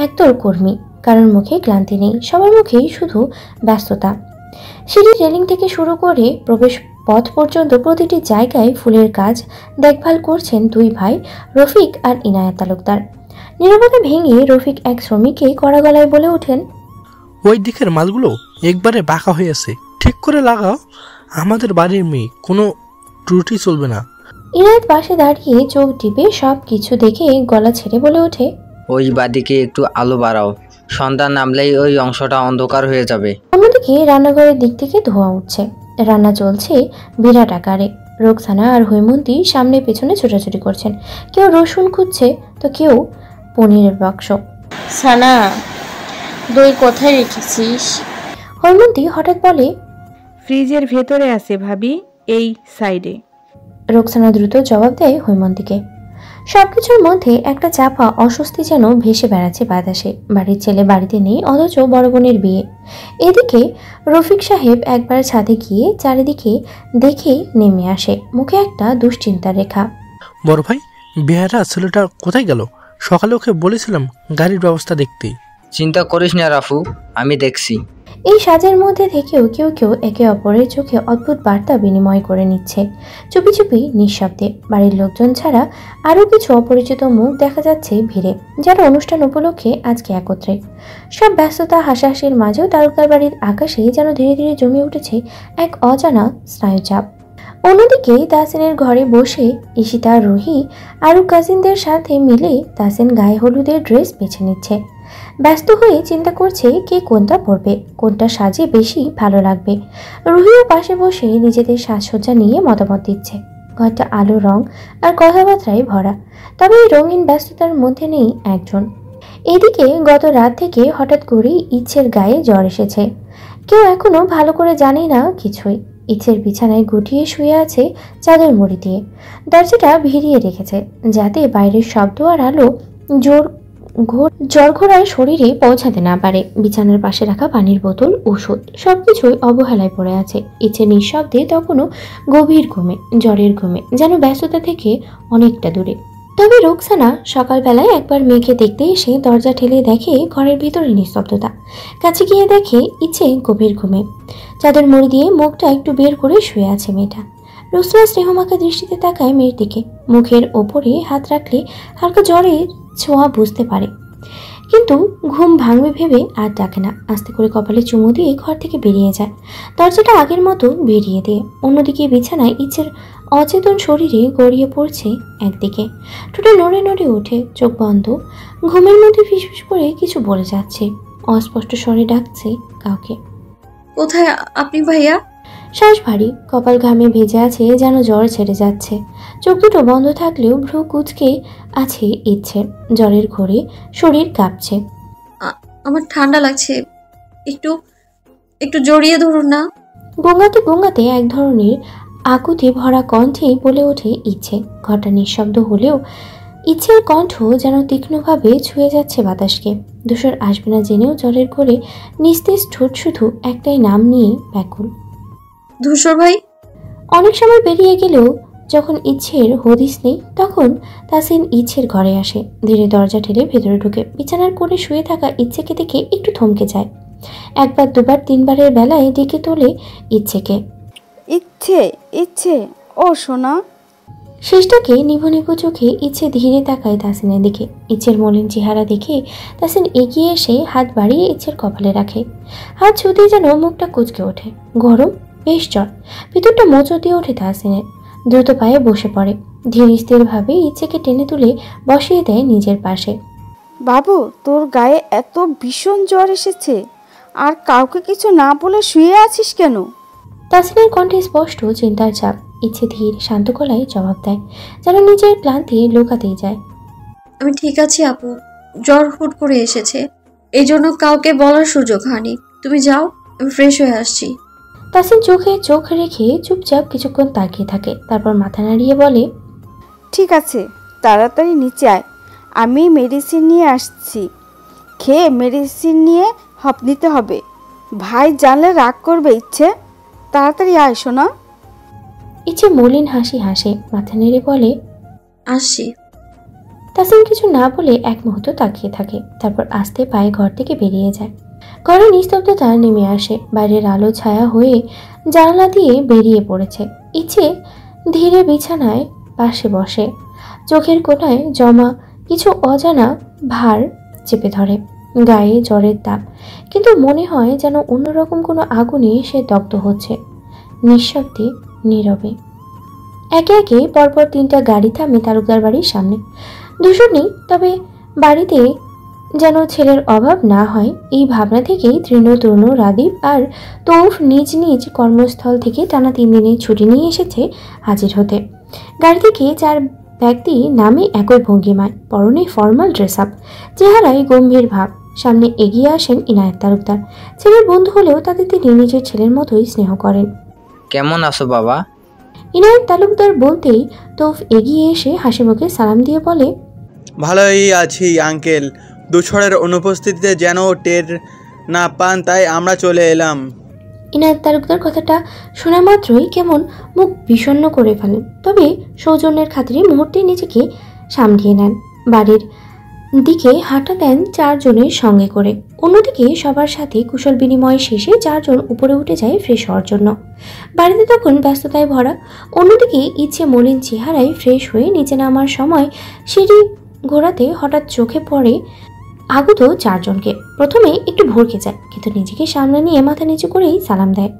একদল কর্মী। কারোর মুখে ক্লান্তি নেই, সবার মুখেই শুধু ব্যস্ততা। সিঁড়ির রেলিং থেকে শুরু করে প্রবেশ পথ পর্যন্ত প্রতিটি জায়গায় ফুলের কাজ দেখভাল করছেন দুই ভাই রফিক আর ইনায়াত তালুকদার। নীরবতা ভেঙে রফিক এক শ্রমিককে কড়া গলায় বলে ওঠেন, ওই দিকের মালগুলো একবারে বাঁকা হয়ে আছে, ঠিক করে লাগাও। আমাদের বাড়ির মেয়ে, কোনো ত্রুটি চলবে না। ইনায়াত পাশে দাঁড়িয়ে চোখ টিপে সব কিছু দেখে গলা ছেড়ে বলে ওঠে, ওই বাদিকে একটু আলো বাড়াও, সন্ধ্যা নামলেই ওই অংশটা অন্ধকার হয়ে যাবে। অন্যদিকে রান্নাঘরের দিক থেকে ধোঁয়া উঠছে। রান্না চলছে বিরাট আকারে। রোকসানা আর হৈমন্তী সামনে পেছনে ছোটাছুটি করছেন। কেউ রসুন খুঁজছে তো কেউ পনিরের বাক্স। সানা, দই কোথায় রেখেছিস? হৈমন্তী হঠাৎ বলে, ফ্রিজের ভেতরে আছে ভাবি, এই সাইডে। রোকসানা দ্রুত জবাব দেয় হৈমন্তীকে। সবকিছুর মধ্যে একটা চাপা অস্বস্তি যেন ভেসে বেড়াচ্ছে বাতাসে। বাড়ির ছেলে বাড়িতে নেই, অথচ বড় বোনের বিয়ে। এদিকে রফিক সাহেব একবার ছাদে গিয়ে চারিদিকে দেখে নেমে আসে, মুখে একটা দুশ্চিন্তার রেখা। বড় ভাই, বেহারা ছেলেটা কোথায় গেল? সকালে ওকে বলেছিলাম গাড়ির ব্যবস্থা দেখতে। চিন্তা করিস না রাফু, আমি দেখছি। এই সাজের মধ্যে থেকেও কেউ কেউ একে অপরের চোখে অদ্ভুত বার্তা বিনিময় করে নিচ্ছে, চুপি চুপি নিঃশব্দে। বাড়ির লোকজন ছাড়া আরও কিছু অপরিচিত মুখ দেখা যাচ্ছে ভিড়ে, যারা অনুষ্ঠান উপলক্ষে আজকে একত্রে। সব ব্যস্ততা হাসাহাসির মাঝেও তালুকদার বাড়ির আকাশে যেন ধীরে ধীরে জমে উঠেছে এক অজানা স্নায়ুচাপ। অন্যদিকে তাসিনের ঘরে বসে ঈশিতা, রুহি আরও কাজিনদের সাথে মিলে তাসিন গায়ে হলুদের ড্রেস বেছে নিচ্ছে। ব্যস্ত হয়ে চিন্তা করছে কে কোনটা পরবে, কোনটা সাজে বেশি ভালো লাগবে। রুহিও পাশে বসে নিজেদের সাজসজ্জা নিয়ে মতামত দিচ্ছে। ঘরটা আলো, রং আর কথাবার্তায় ভরা, তবে এই রঙিন ব্যস্ততার মধ্যে নেই একজন। এদিকে গত রাত থেকে হঠাৎ করেই ইচ্ছের গায়ে জ্বর এসেছে। কেউ এখনো ভালো করে জানে না কিছুই। ইচ্ছের বিছানায় গুটিয়ে শুয়ে আছে চাদর মুড়ি দিয়ে, দরজাটা ভিড়িয়ে রেখেছে যাতে বাইরের শব্দ আর আলো জ্বর ঘোরায় শরীরে পৌঁছাতে না পারে। বিছানার পাশে রাখা পানির বোতল, ওষুধ সবকিছুই অবহেলায় পড়ে আছে। ইচ্ছে নিঃশব্দে তখনও গভীর ঘুমে, জ্বরের ঘুমে, যেন ব্যস্ততা থেকে অনেকটা দূরে। তবে রোকসানা সকালবেলায় একবার মেয়েকে দেখতে এসে দরজা ঠেলে দেখে ঘরের ভিতরে নিস্তব্ধতা। কাছে গিয়ে দেখে ইচ্ছে গভীর ঘুমে, চাদর মুড়ি দিয়ে মুখটা একটু বের করে শুয়ে আছে মেয়েটা। রোকসানা স্নেহমাখা দৃষ্টিতে তাকায় মেয়ের দিকে। মুখের ওপরে হাত রাখলে হালকা জ্বরের ছোঁয়া বুঝতে পারে, কিন্তু ঘুম ভাঙবে ভেবে আর ডাকে না। আস্তে করে কপালে চুমু দিয়ে ঘর থেকে বেরিয়ে যায়, দরজাটা আগের মতো বেরিয়ে দিয়ে। অন্যদিকে বিছানায় ইচ্ছের অচেতন শরীরে গড়িয়ে পড়ছে একদিকে, ঠোঁটে নড়ে নড়ে ওঠে, চোখ বন্ধ। ঘুমের মধ্যে ফিসফিস করে কিছু বলে যাচ্ছে, অস্পষ্ট স্বরে ডাকছে কাউকে। কোথায় আপনি ভাইয়া? শ্বাস ভারী, কপাল ঘামে ভেজে আছে, যেন জ্বর ছেড়ে যাচ্ছে। চোখ দুটো বন্ধ থাকলেও ভ্রু কুঁচকে আছে ইচ্ছে। জ্বরের ঘোরে শরীর কাঁপছে। আমার ঠান্ডা লাগছে, একটু একটু জড়িয়ে ধরুন না। গোঙাতে গোঙাতে এক ধরনের আকুতি ভরা কণ্ঠেই বলে ওঠে ইচ্ছে। ঘরটা নিঃশব্দ হলেও ইচ্ছের কণ্ঠ যেন তীক্ষ্ণভাবে ছুঁয়ে যাচ্ছে বাতাসকে। দূষর আসবে না জেনেও জ্বরের ঘোরে নিস্তেজ ঠোঁট শুধু একটাই নাম নিয়ে ব্যাকুল, ধূসর ভাই। অনেক সময় পেরিয়ে গেলেও যখন ইচ্ছের হদিস নেই, তখন তাসিন ইচ্ছের ঘরে আসে। ধীরে দরজা ঠেলে ভেতরে ঢুকে বিছানার কোণে শুয়ে থাকা ইচ্ছেকে দেখে একটু থমকে যায়। একবার, দুবার, তিনবারের বেলায় ডেকে তোলে ইচ্ছেকে। ইচ্ছে, ইচ্ছে, ও সোনা। শেষটাকে নিভু নিভু চোখে ইচ্ছে ধীরে তাকায় তাসিনের দিকে। ইচ্ছের মলিন চেহারা দেখে তাসিন এগিয়ে এসে হাত বাড়িয়ে ইচ্ছের কপালে রাখে। হাত ছুঁতেই যেন মুখটা কুঁচকে ওঠে, গরম, বেশ জ্বর। ভিতরটা মোচড় দিয়ে ওঠে তাসিনের। দ্রুত পায়ে বসে পড়ে, ধীর স্থিরভাবে ইচ্ছেকে টেনে তুলে বসিয়ে দেয় নিজের পাশে। বাবু, তোর গায়ে এত ভীষণ জ্বর এসেছে, আর কাউকে কিছু না বলে শুয়ে আছিস কেন? তাসিনের কণ্ঠে স্পষ্ট চিন্তার চাপ। ইচ্ছে ধীর শান্ত গলায় জবাব দেয়, যেন নিজের ক্লান্তি লুকাতেই যায়। আমি ঠিক আছি আপু, জ্বর হুট করে এসেছে, এই জন্য কাউকে বলার সুযোগ হয়নি। তুমি যাও, আমি ফ্রেশ হয়ে আসছি। তাসিন চোখে চোখ রেখে চুপচাপ কিছুক্ষণ তাকিয়ে থাকে, তারপর মাথা নাড়িয়ে বলে, ঠিক আছে, তাড়াতাড়ি নিচে আয়, আমি মেডিসিন নিয়ে আসছি। খেয়ে মেডিসিন নিয়ে নিতে হবে। ভাই জানলে রাগ করবে। ইচ্ছে, তাড়াতাড়ি আয় শোনা। ইচ্ছে মলিন হাসি হাসে, মাথা নেড়ে বলে, আসছি। তাসিন কিছু না বলে এক মুহূর্ত তাকিয়ে থাকে, তারপর আস্তে পায়ে ঘর থেকে বেরিয়ে যায়। ঘরে নিস্তব্ধতা নেমে আসে, বাইরের আলো ছায়া হয়ে জানালা দিয়ে বেরিয়ে পড়েছে। ইচ্ছে ধীরে বিছানায় পাশে বসে, চোখের কোণায় জমা কিছু অজানা ভার চেপে ধরে। গায়ে জ্বরের তাপ, কিন্তু মনে হয় যেন অন্যরকম কোনো আগুনে সে দগ্ধ হচ্ছে। নিঃশব্দে, নীরবে। একে একে পরপর 3টা গাড়ি থামে তালুকদার বাড়ির সামনে। দুশো নেই, তবে বাড়িতে যেন ছেলের অভাব না হয় এই ভাবনা থেকেই তৃণ, রাদীপ আর তৌফ নিজ নিজ কর্মস্থল থেকে টানা 3 দিনের ছুটি নিয়ে এসেছে হাজির হতে। গাড়ি থেকে 4 ব্যক্তি নামে একই ভঙ্গিমায়, পরনে ফর্মাল ড্রেস আপ, চেহারায় গম্ভীর ভাব। সামনে এগিয়ে আসেন ইনায়েত তালুকদার। ছেলের বন্ধু হলেও তাদের তিনি নিজের ছেলের মতোই স্নেহ করেন। কেমন আছো বাবা? ইনায়েত তালুকদার বলতেই তৌফ এগিয়ে এসে হাসি মুখে সালাম দিয়ে বলে, ভালোই আছি আঙ্কেল, দুছরের অনুপস্থিতিতে যেন টের না পান তাই আমরা চলে এলাম। ইনায়েত তালুকদার কথাটা শোনা মাত্রই কেমন মুখ বিষণ্ণ করে ফেলেন, তবে সৌজন্যের খাতিরে মুহূর্তেই নিজেকে সামলিয়ে নেন। বাড়ির দিকে হাঁটা দেন চারজনের সঙ্গে করে। অন্যদিকে সবার সাথে কুশল বিনিময় শেষে চারজন উপরে উঠে যায় ফ্রেশ হওয়ার জন্য। বাড়িতে তখন ব্যস্ততায় ভরা। অন্যদিকে ইচ্ছে মলিন চেহারায় ফ্রেশ হয়ে নিচে নামার সময় সিঁড়ি ঘোরাতে হঠাৎ চোখে পড়ে আগত চারজনকে। প্রথমে একটু ভরকে যায়, কিন্তু নিজেকে সামনে নিয়ে মাথা নিচু করেই সালাম দেয়।